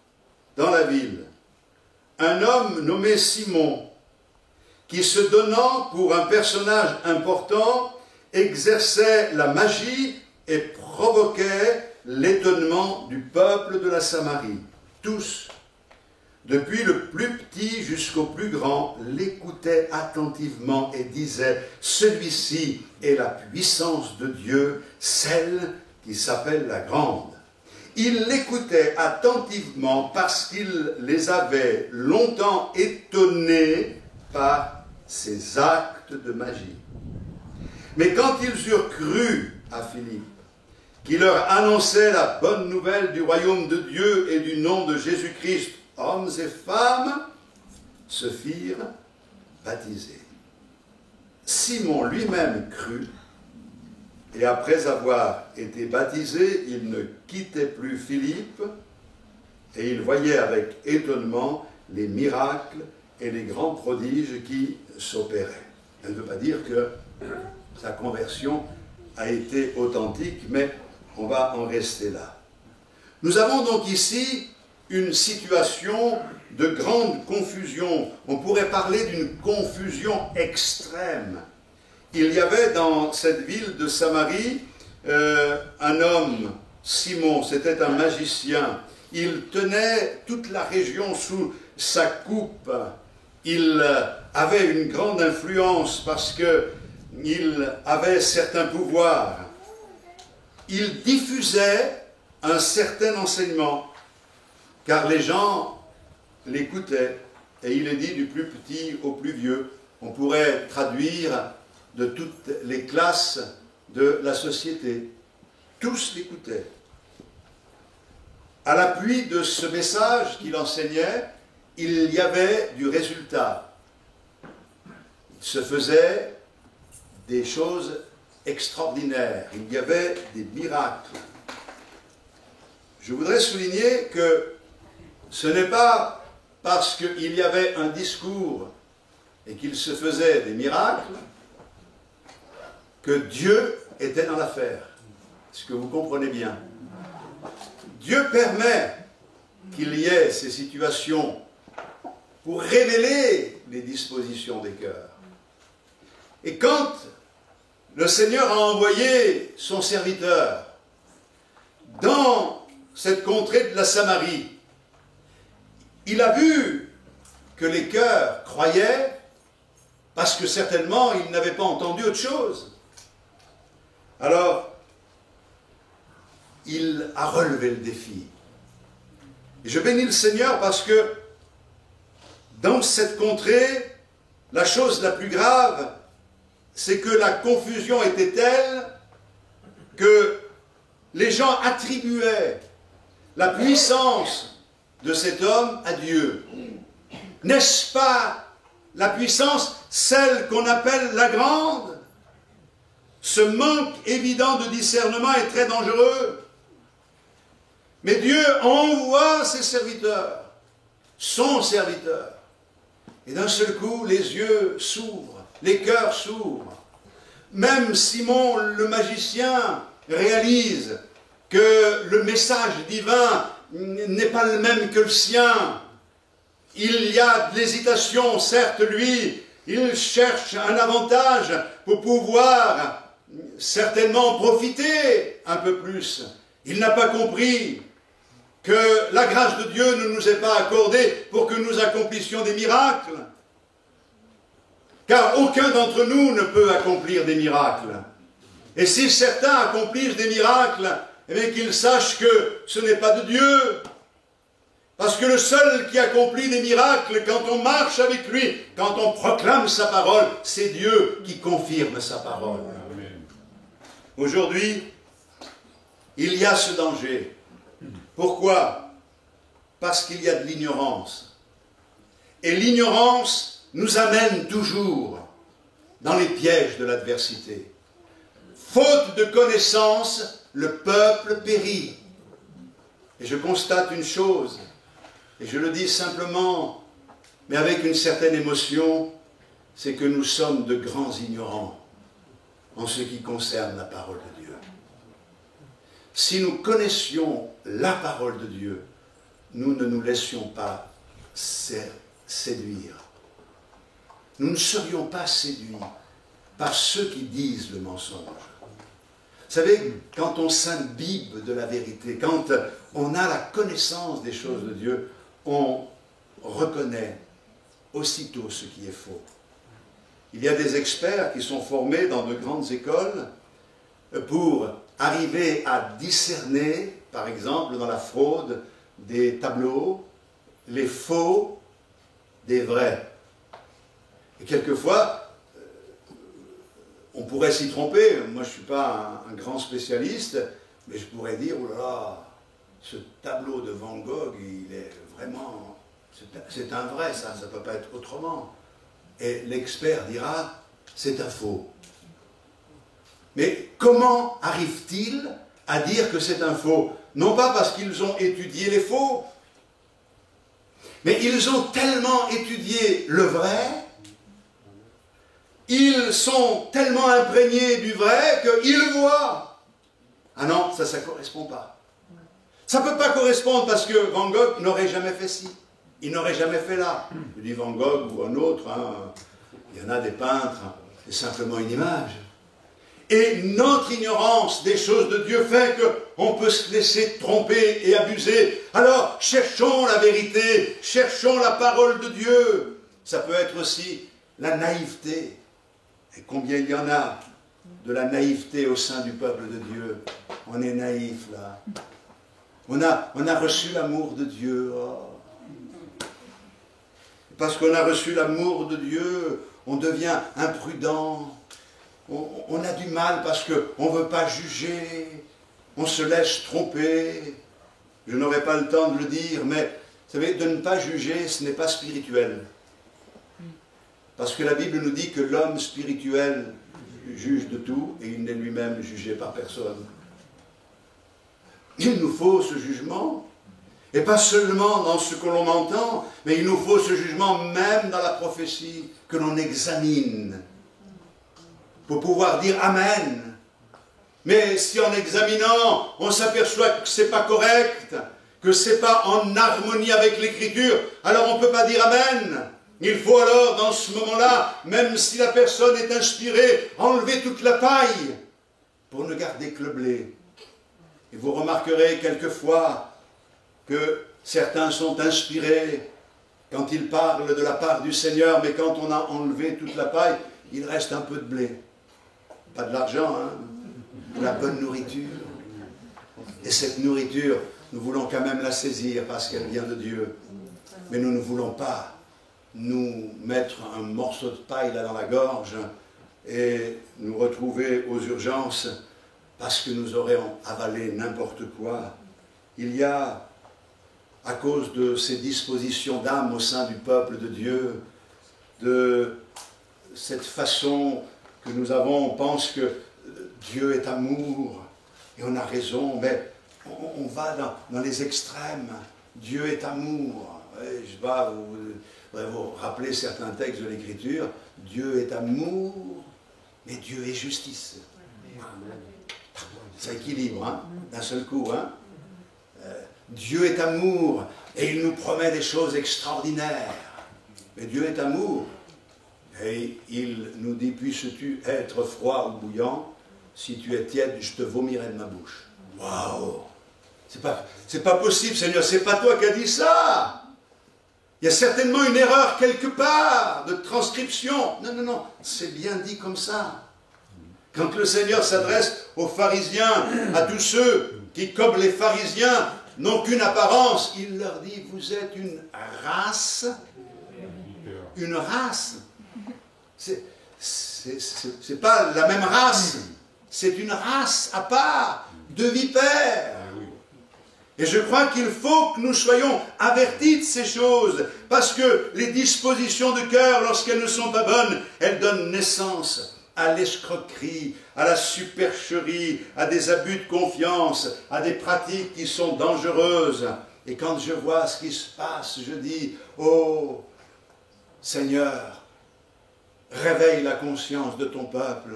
dans la ville, un homme nommé Simon, qui se donnant pour un personnage important, exerçait la magie et provoquait l'étonnement du peuple de la Samarie. Tous, depuis le plus petit jusqu'au plus grand, l'écoutaient attentivement et disaient « Celui-ci est la puissance de Dieu, celle qui s'appelle la grande. » Ils l'écoutaient attentivement parce qu'il les avait longtemps étonnés par ses actes de magie. Mais quand ils eurent cru à Philippe, qui leur annonçait la bonne nouvelle du royaume de Dieu et du nom de Jésus-Christ, hommes et femmes se firent baptiser. Simon lui-même crut, et après avoir été baptisé, il ne quittait plus Philippe, et il voyait avec étonnement les miracles et les grands prodiges qui s'opéraient. Ça ne veut pas dire que sa conversion a été authentique, mais on va en rester là. Nous avons donc ici une situation de grande confusion. On pourrait parler d'une confusion extrême. Il y avait dans cette ville de Samarie un homme, Simon, c'était un magicien. Il tenait toute la région sous sa coupe. Il avait une grande influence parce qu'il avait certains pouvoirs. Il diffusait un certain enseignement, car les gens l'écoutaient, et il est dit du plus petit au plus vieux. On pourrait traduire de toutes les classes de la société. Tous l'écoutaient. À l'appui de ce message qu'il enseignait, il y avait du résultat. Il se faisait des choses extraordinaires. Il y avait des miracles. Je voudrais souligner que ce n'est pas parce qu'il y avait un discours et qu'il se faisait des miracles que Dieu était dans l'affaire. Est-ce que vous comprenez bien? Dieu permet qu'il y ait ces situations pour révéler les dispositions des cœurs. Et quand le Seigneur a envoyé son serviteur dans cette contrée de la Samarie, il a vu que les cœurs croyaient parce que certainement ils n'avaient pas entendu autre chose. Alors, il a relevé le défi. Et je bénis le Seigneur parce que dans cette contrée, la chose la plus grave, c'est que la confusion était telle que les gens attribuaient la puissance de cet homme à Dieu. N'est-ce pas la puissance, celle qu'on appelle la grande. Ce manque évident de discernement est très dangereux. Mais Dieu envoie ses serviteurs, son serviteur. Et d'un seul coup, les yeux s'ouvrent, les cœurs s'ouvrent. Même Simon le magicien réalise que le message divin n'est pas le même que le sien. Il y a de l'hésitation, certes, lui, il cherche un avantage pour pouvoir certainement profiter un peu plus. Il n'a pas compris que la grâce de Dieu ne nous est pas accordée pour que nous accomplissions des miracles. Car aucun d'entre nous ne peut accomplir des miracles. Et si certains accomplissent des miracles, eh bien qu'ils sachent que ce n'est pas de Dieu. Parce que le seul qui accomplit des miracles, quand on marche avec lui, quand on proclame sa parole, c'est Dieu qui confirme sa parole. Aujourd'hui, il y a ce danger. Pourquoi? Parce qu'il y a de l'ignorance. Et l'ignorance nous amène toujours dans les pièges de l'adversité. Faute de connaissance, le peuple périt. Et je constate une chose, et je le dis simplement, mais avec une certaine émotion, c'est que nous sommes de grands ignorants en ce qui concerne la parole de Dieu. Si nous connaissions la parole de Dieu, nous ne nous laissions pas séduire. Nous ne serions pas séduits par ceux qui disent le mensonge. Vous savez, quand on s'imbibe de la vérité, quand on a la connaissance des choses de Dieu, on reconnaît aussitôt ce qui est faux. Il y a des experts qui sont formés dans de grandes écoles pour arriver à discerner, par exemple, dans la fraude des tableaux, les faux des vrais. Et quelquefois, on pourrait s'y tromper. Moi, je ne suis pas un grand spécialiste, mais je pourrais dire, oh là là, ce tableau de Van Gogh, il est vraiment... C'est un vrai, ça ne peut pas être autrement. Et l'expert dira, c'est un faux. Mais comment arrive-t-il à dire que c'est un faux? Non pas parce qu'ils ont étudié les faux, mais ils ont tellement étudié le vrai, ils sont tellement imprégnés du vrai qu'ils voient. Ah non, ça ne correspond pas. Ça ne peut pas correspondre parce que Van Gogh n'aurait jamais fait ci. Il n'aurait jamais fait là. Je dis Van Gogh ou un autre, hein. Il y en a des peintres, c'est simplement une image. Et notre ignorance des choses de Dieu fait qu'on peut se laisser tromper et abuser. Alors, cherchons la vérité, cherchons la parole de Dieu. Ça peut être aussi la naïveté. Et combien il y en a de la naïveté au sein du peuple de Dieu. On est naïf, là. On a reçu l'amour de Dieu. Oh. Parce qu'on a reçu l'amour de Dieu, on devient imprudent. On a du mal parce qu'on ne veut pas juger. On se laisse tromper. Je n'aurai pas le temps de le dire, mais vous savez, de ne pas juger, ce n'est pas spirituel. Parce que la Bible nous dit que l'homme spirituel juge de tout et il n'est lui-même jugé par personne. Il nous faut ce jugement. Et pas seulement dans ce que l'on entend, mais il nous faut ce jugement même dans la prophétie que l'on examine pour pouvoir dire Amen. Mais si en examinant, on s'aperçoit que ce n'est pas correct, que ce n'est pas en harmonie avec l'Écriture, alors on ne peut pas dire Amen. Il faut alors, dans ce moment-là, même si la personne est inspirée, enlever toute la paille pour ne garder que le blé. Et vous remarquerez quelquefois que certains sont inspirés quand ils parlent de la part du Seigneur, mais quand on a enlevé toute la paille, il reste un peu de blé. Pas de l'argent, hein, de la bonne nourriture. Et cette nourriture, nous voulons quand même la saisir parce qu'elle vient de Dieu. Mais nous ne voulons pas nous mettre un morceau de paille là dans la gorge et nous retrouver aux urgences parce que nous aurions avalé n'importe quoi. Il y a, à cause de ces dispositions d'âme au sein du peuple de Dieu, de cette façon que nous avons. On pense que Dieu est amour, et on a raison, mais on va dans les extrêmes. Dieu est amour. Et je vais vous rappeler certains textes de l'Écriture. Dieu est amour, mais Dieu est justice. Ça équilibre, hein, d'un seul coup. Hein. Dieu est amour, et il nous promet des choses extraordinaires. Mais Dieu est amour, et il nous dit, puisses-tu être froid ou bouillant, si tu es tiède, je te vomirai de ma bouche. Waouh! C'est pas possible, Seigneur, c'est pas toi qui as dit ça. Il y a certainement une erreur quelque part de transcription. Non, non, non, c'est bien dit comme ça. Quand le Seigneur s'adresse aux pharisiens, à tous ceux qui, comme les pharisiens, n'ont qu'une apparence, il leur dit, vous êtes une race. Une race. C'est pas la même race. C'est une race à part, de vipères. Et je crois qu'il faut que nous soyons avertis de ces choses, parce que les dispositions de cœur, lorsqu'elles ne sont pas bonnes, elles donnent naissance à l'escroquerie, à la supercherie, à des abus de confiance, à des pratiques qui sont dangereuses. Et quand je vois ce qui se passe, je dis, oh Seigneur, réveille la conscience de ton peuple,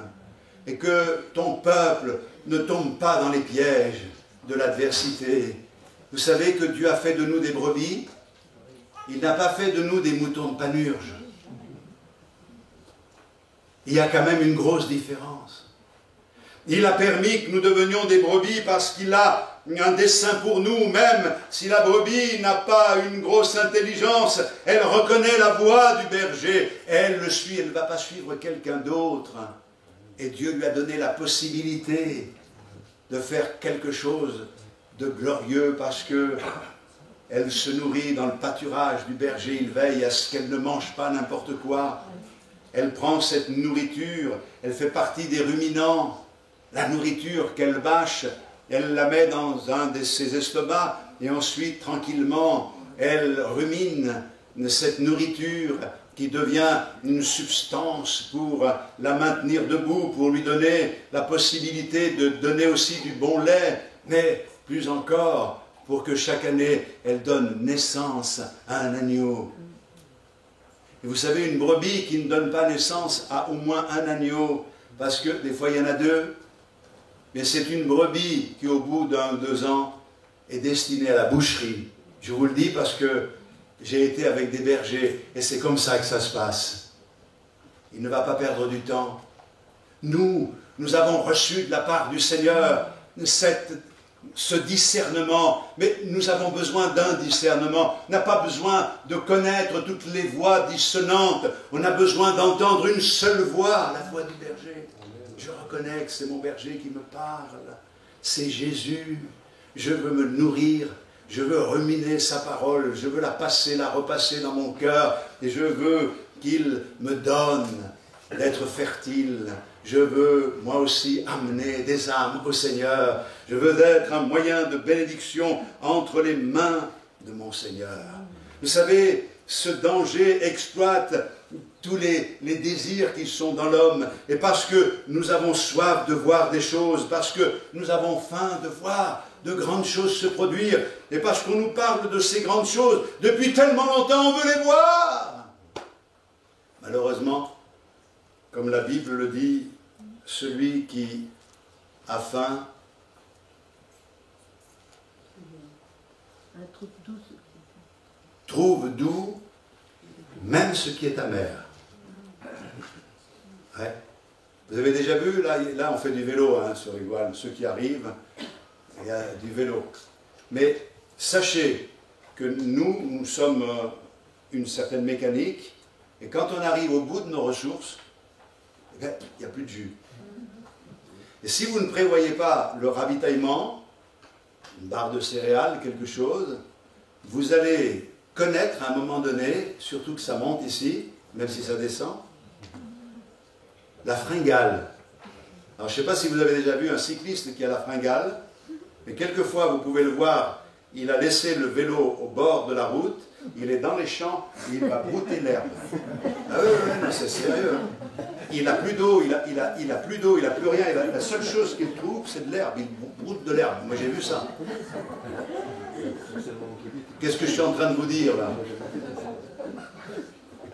et que ton peuple ne tombe pas dans les pièges de l'adversité. Vous savez que Dieu a fait de nous des brebis, il n'a pas fait de nous des moutons de panurge. Il y a quand même une grosse différence. Il a permis que nous devenions des brebis parce qu'il a un dessein pour nous, même si la brebis n'a pas une grosse intelligence, elle reconnaît la voix du berger, elle le suit, elle ne va pas suivre quelqu'un d'autre. Et Dieu lui a donné la possibilité de faire quelque chose de glorieux parce que elle se nourrit dans le pâturage du berger, il veille à ce qu'elle ne mange pas n'importe quoi. Elle prend cette nourriture, elle fait partie des ruminants. La nourriture qu'elle bâche, elle la met dans un de ses estomacs et ensuite, tranquillement, elle rumine cette nourriture qui devient une substance pour la maintenir debout, pour lui donner la possibilité de donner aussi du bon lait, mais plus encore, pour que chaque année, elle donne naissance à un agneau. Et vous savez, une brebis qui ne donne pas naissance à au moins un agneau, parce que des fois il y en a deux, mais c'est une brebis qui au bout d'un ou 2 ans est destinée à la boucherie. Je vous le dis parce que j'ai été avec des bergers et c'est comme ça que ça se passe. Il ne va pas perdre du temps. Nous avons reçu de la part du Seigneur ce discernement, mais nous avons besoin d'un discernement. On n'a pas besoin de connaître toutes les voix dissonantes. On a besoin d'entendre une seule voix, la voix du berger. Je reconnais que c'est mon berger qui me parle. C'est Jésus. Je veux me nourrir. Je veux ruminer sa parole. Je veux la passer, la repasser dans mon cœur. Et je veux qu'il me donne d'être fertile. Je veux, moi aussi, amener des âmes au Seigneur. Je veux être un moyen de bénédiction entre les mains de mon Seigneur. Vous savez, ce danger exploite tous les désirs qui sont dans l'homme. Et parce que nous avons soif de voir des choses, parce que nous avons faim de voir de grandes choses se produire, et parce qu'on nous parle de ces grandes choses, depuis tellement longtemps, on veut les voir. Malheureusement, comme la Bible le dit, celui qui a faim trouve doux même ce qui est amer. Ouais. Vous avez déjà vu, là on fait du vélo hein, sur Igual, ceux qui arrivent, il y a du vélo. Mais sachez que nous sommes une certaine mécanique, et quand on arrive au bout de nos ressources, eh bien, il n'y a plus de jus. Et si vous ne prévoyez pas le ravitaillement, une barre de céréales, quelque chose, vous allez connaître à un moment donné, surtout que ça monte ici, même si ça descend, la fringale. Alors je ne sais pas si vous avez déjà vu un cycliste qui a la fringale, mais quelquefois vous pouvez le voir, il a laissé le vélo au bord de la route, il est dans les champs, il va brouter l'herbe. Ah oui, non, c'est sérieux. Il n'a plus d'eau, il a plus d'eau, il n'a plus rien. La seule chose qu'il trouve, c'est de l'herbe. Il broute de l'herbe. Moi, j'ai vu ça. Qu'est-ce que je suis en train de vous dire, là?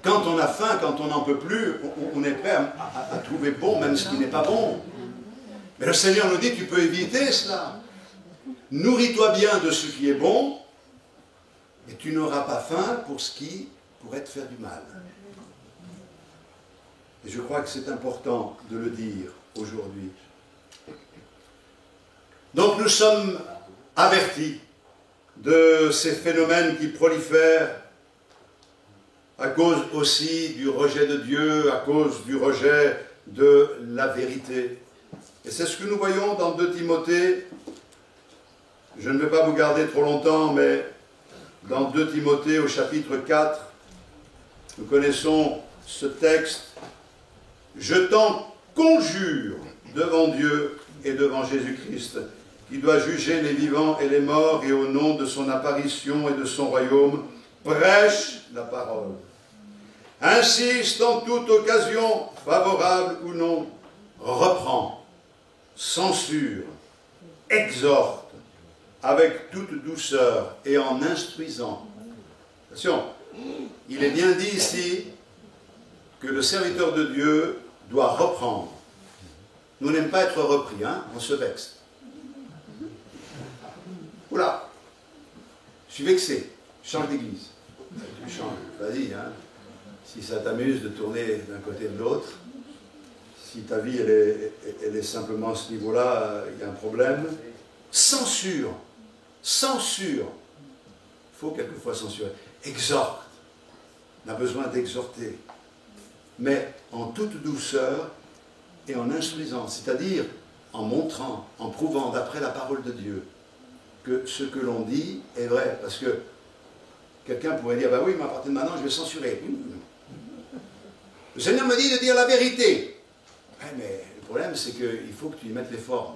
Quand on a faim, quand on n'en peut plus, on est prêt à trouver bon, même ce qui n'est pas bon. Mais le Seigneur nous dit, tu peux éviter cela. Nourris-toi bien de ce qui est bon, et tu n'auras pas faim pour ce qui pourrait te faire du mal. Et je crois que c'est important de le dire aujourd'hui. Donc nous sommes avertis de ces phénomènes qui prolifèrent à cause aussi du rejet de Dieu, à cause du rejet de la vérité. Et c'est ce que nous voyons dans 2 Timothée. Je ne vais pas vous garder trop longtemps, mais dans 2 Timothée au chapitre 4, nous connaissons ce texte. « Je t'en conjure devant Dieu et devant Jésus-Christ, qui doit juger les vivants et les morts, et au nom de son apparition et de son royaume, prêche la parole. Insiste en toute occasion, favorable ou non, reprend, censure, exhorte, avec toute douceur et en instruisant. » Attention, il est bien dit ici que le serviteur de Dieu doit reprendre. Nous n'aimons pas être repris, hein, on se vexe. Oula, je suis vexé, je change d'église. Tu changes, vas-y, hein. Si ça t'amuse de tourner d'un côté de l'autre, si ta vie elle est simplement à ce niveau-là, il y a un problème. Censure, censure. Il faut quelquefois censurer. Exhorte, on a besoin d'exhorter. Mais en toute douceur et en instruisant, c'est-à-dire en montrant, en prouvant d'après la parole de Dieu que ce que l'on dit est vrai. Parce que quelqu'un pourrait dire, bah oui, mais à partir de maintenant, je vais censurer. Le Seigneur me dit de dire la vérité. Ouais, mais le problème, c'est qu'il faut que tu y mettes les formes.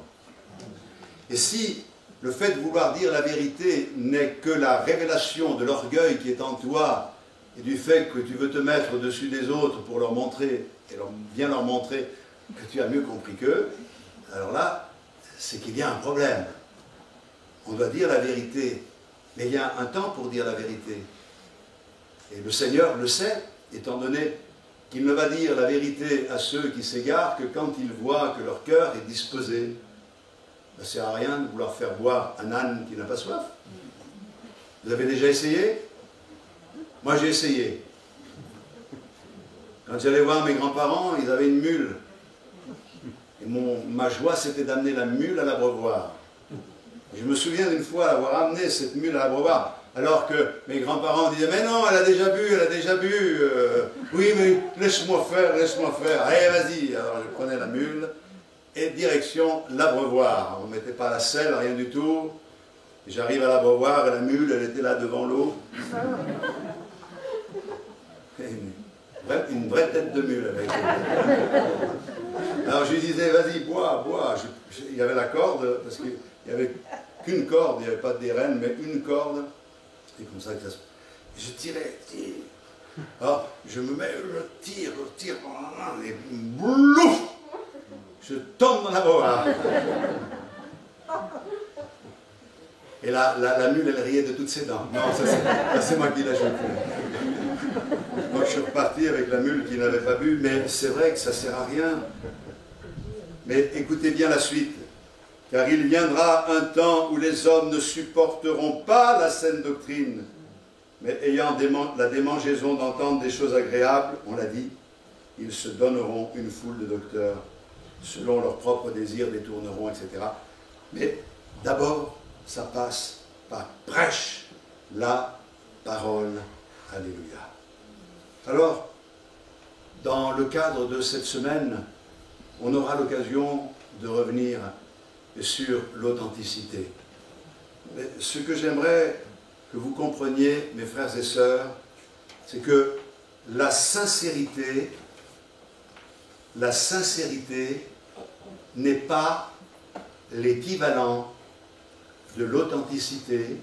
Et si le fait de vouloir dire la vérité n'est que la révélation de l'orgueil qui est en toi, et du fait que tu veux te mettre au-dessus des autres pour leur montrer, et bien leur montrer que tu as mieux compris qu'eux, alors là, c'est qu'il y a un problème. On doit dire la vérité, mais il y a un temps pour dire la vérité. Et le Seigneur le sait, étant donné qu'il ne va dire la vérité à ceux qui s'égarent que quand il voit que leur cœur est disposé. Ça ne sert à rien de vouloir faire boire un âne qui n'a pas soif. Vous avez déjà essayé? Moi, j'ai essayé. Quand j'allais voir mes grands-parents, ils avaient une mule. Et ma joie, c'était d'amener la mule à l'abreuvoir. Je me souviens d'une fois avoir amené cette mule à l'abreuvoir, alors que mes grands-parents disaient « Mais non, elle a déjà bu, elle a déjà bu. Oui, mais laisse-moi faire, laisse-moi faire. Allez, vas-y. » Alors je prenais la mule et direction l'abreuvoir. On ne mettait pas la selle, rien du tout. J'arrive à l'abreuvoir et la mule, elle était là devant l'eau. Une vraie tête de mule avec elle. Alors je lui disais, vas-y, bois, bois. Il y avait la corde, parce qu'il n'y avait qu'une corde, il n'y avait pas des rênes, mais une corde. C'est comme ça que ça se... Je tirais, tire. Alors je me mets, je tire, et blouf, je tombe dans la boa. Et la mule, elle riait de toutes ses dents. Non, ça c'est moi qui l'ai joué. Donc je suis reparti avec la mule qui n'avait pas bu, mais c'est vrai que ça ne sert à rien. Mais écoutez bien la suite. Car il viendra un temps où les hommes ne supporteront pas la saine doctrine, mais ayant la démangeaison d'entendre des choses agréables, on l'a dit, ils se donneront une foule de docteurs, selon leurs propres désirs, détourneront, etc. Mais d'abord, ça passe par prêche la parole. Alléluia. Alors, dans le cadre de cette semaine, on aura l'occasion de revenir sur l'authenticité. Mais ce que j'aimerais que vous compreniez, mes frères et sœurs, c'est que la sincérité n'est pas l'équivalent de l'authenticité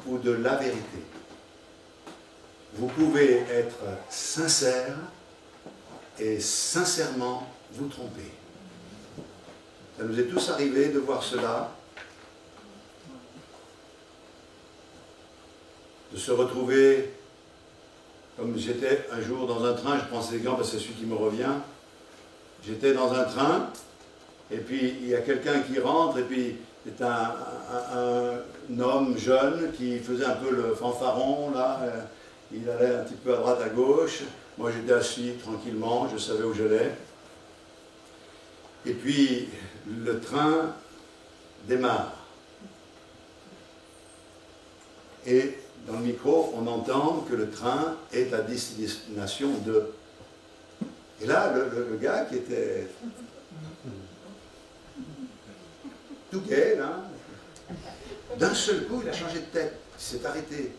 ou de la vérité. Vous pouvez être sincère et sincèrement vous tromper. Ça nous est tous arrivé de voir cela, de se retrouver, comme j'étais un jour dans un train, je prends cet exemple parce que c'est celui qui me revient, j'étais dans un train, et puis il y a quelqu'un qui rentre, et puis c'est un homme jeune qui faisait un peu le fanfaron, là, il allait un petit peu à droite, à gauche, moi j'étais assis tranquillement, je savais où j'allais, et puis le train démarre. Et dans le micro, on entend que le train est à destination de... Et là, le gars qui était tout gai, là, d'un seul coup, il a changé de tête, il s'est arrêté,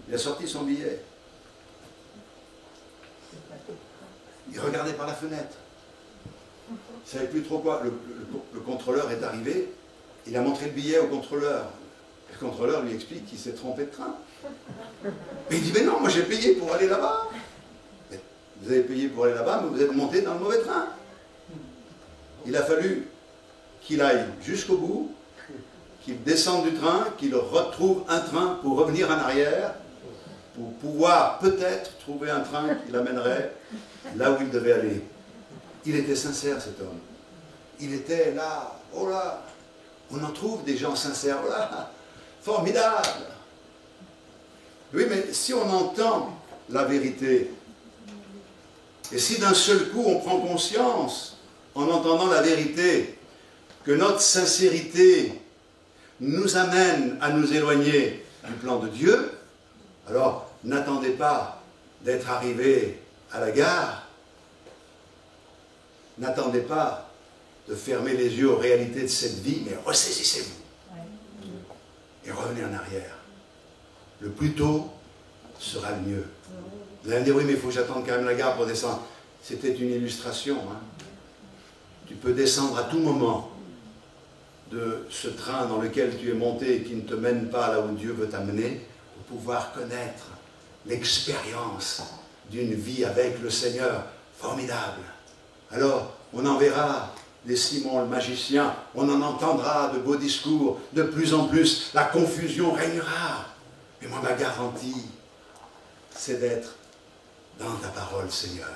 il a sorti son billet. Il regardait par la fenêtre. Il ne savait plus trop quoi. Le contrôleur est arrivé, il a montré le billet au contrôleur. Le contrôleur lui explique qu'il s'est trompé de train. Mais il dit, mais non, moi j'ai payé pour aller là-bas. Vous avez payé pour aller là-bas, mais vous êtes monté dans le mauvais train. Il a fallu qu'il aille jusqu'au bout, qu'il descende du train, qu'il retrouve un train pour revenir en arrière, pour pouvoir peut-être trouver un train qui l'amènerait là où il devait aller. Il était sincère, cet homme. Il était là, oh là, on en trouve des gens sincères, oh là, formidable. Oui, mais si on entend la vérité, et si d'un seul coup on prend conscience, en entendant la vérité, que notre sincérité nous amène à nous éloigner du plan de Dieu, alors n'attendez pas d'être arrivé à la gare, n'attendez pas de fermer les yeux aux réalités de cette vie, mais ressaisissez-vous et revenez en arrière. Le plus tôt sera le mieux. Vous allez me dire, oui, mais il faut que j'attende quand même la gare pour descendre. C'était une illustration. Hein. Tu peux descendre à tout moment de ce train dans lequel tu es monté et qui ne te mène pas là où Dieu veut t'amener, pour pouvoir connaître l'expérience d'une vie avec le Seigneur formidable. Alors, on en verra des Simon le magicien, on en entendra de beaux discours, de plus en plus, la confusion régnera. Mais moi, ma garantie, c'est d'être dans ta parole, Seigneur.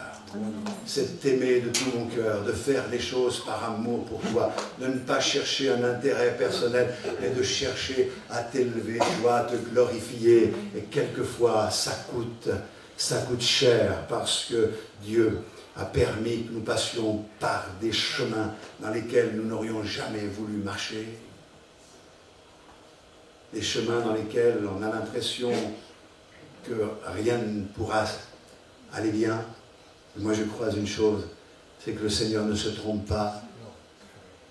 C'est de t'aimer de tout mon cœur, de faire les choses par amour pour toi, de ne pas chercher un intérêt personnel, mais de chercher à t'élever, toi, à te glorifier. Et quelquefois, ça coûte cher, parce que Dieu a permis que nous passions par des chemins dans lesquels nous n'aurions jamais voulu marcher. Des chemins dans lesquels on a l'impression que rien ne pourra aller bien. Moi je crois une chose, c'est que le Seigneur ne se trompe pas,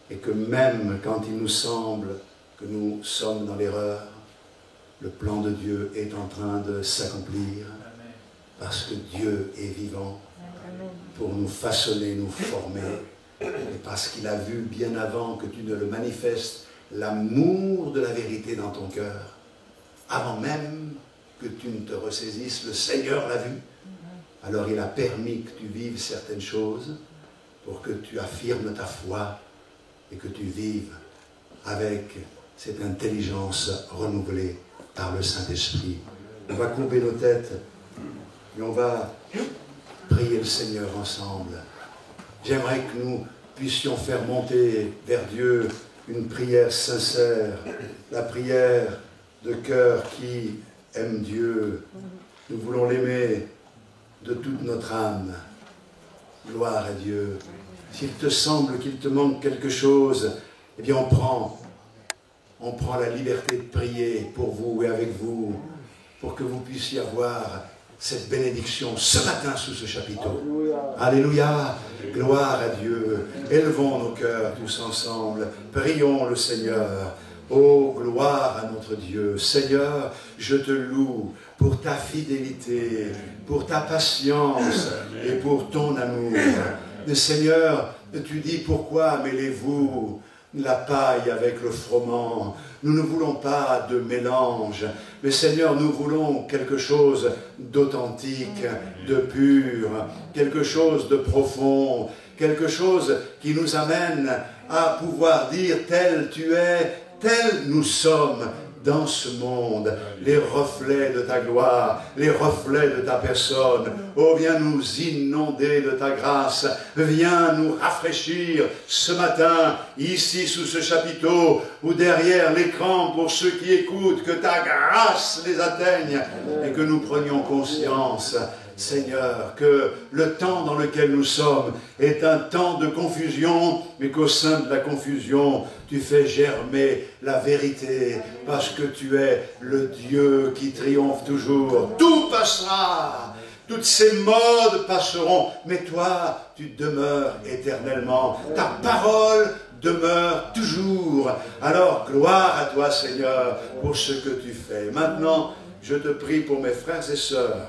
et que même quand il nous semble que nous sommes dans l'erreur, le plan de Dieu est en train de s'accomplir, parce que Dieu est vivant pour nous façonner, nous former, et parce qu'il a vu bien avant que tu ne le manifestes, l'amour de la vérité dans ton cœur, avant même que tu ne te ressaisisses, le Seigneur l'a vu. Alors il a permis que tu vives certaines choses pour que tu affirmes ta foi et que tu vives avec cette intelligence renouvelée par le Saint-Esprit. On va courber nos têtes et on va prier le Seigneur ensemble. J'aimerais que nous puissions faire monter vers Dieu une prière sincère, la prière de cœur qui aime Dieu. Nous voulons l'aimer de toute notre âme. Gloire à Dieu. S'il te semble qu'il te manque quelque chose, eh bien on prend la liberté de prier pour vous et avec vous, pour que vous puissiez avoir cette bénédiction ce matin sous ce chapiteau. Alléluia. Gloire à Dieu. Élevons nos cœurs tous ensemble. Prions le Seigneur. Oh, gloire à notre Dieu. Seigneur, je te loue pour ta fidélité, pour ta patience et pour ton amour. Mais Seigneur, tu dis, pourquoi mêlez-vous la paille avec le froment? Nous ne voulons pas de mélange, Mais Seigneur, nous voulons quelque chose d'authentique, de pur, quelque chose de profond, quelque chose qui nous amène à pouvoir dire tel tu es, tel nous sommes dans ce monde, les reflets de ta gloire, les reflets de ta personne. Oh, viens nous inonder de ta grâce, viens nous rafraîchir ce matin, ici sous ce chapiteau, ou derrière l'écran pour ceux qui écoutent, que ta grâce les atteigne et que nous prenions conscience, Seigneur, que le temps dans lequel nous sommes est un temps de confusion, mais qu'au sein de la confusion, tu fais germer la vérité, parce que tu es le Dieu qui triomphe toujours. Tout passera, toutes ces modes passeront, mais toi, tu demeures éternellement. Ta parole demeure toujours. Alors, gloire à toi, Seigneur, pour ce que tu fais. Maintenant, je te prie pour mes frères et sœurs,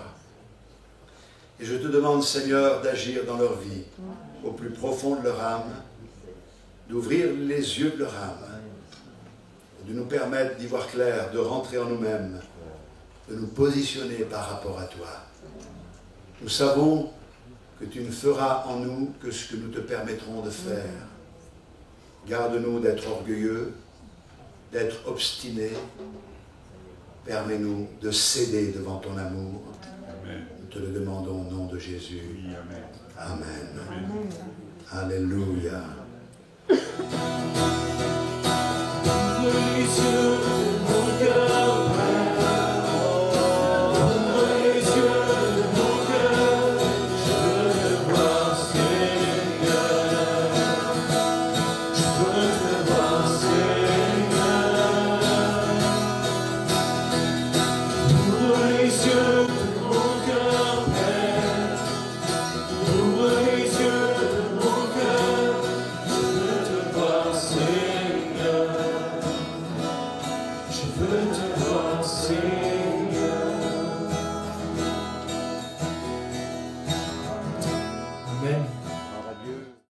et je te demande, Seigneur, d'agir dans leur vie, au plus profond de leur âme, d'ouvrir les yeux de leur âme, de nous permettre d'y voir clair, de rentrer en nous-mêmes, de nous positionner par rapport à toi. Nous savons que tu ne feras en nous que ce que nous te permettrons de faire. Garde-nous d'être orgueilleux, d'être obstinés. Permets-nous de céder devant ton amour. Amen. Nous te le demandons au nom de Jésus. Oui, amen. Amen. Amen. Alléluia.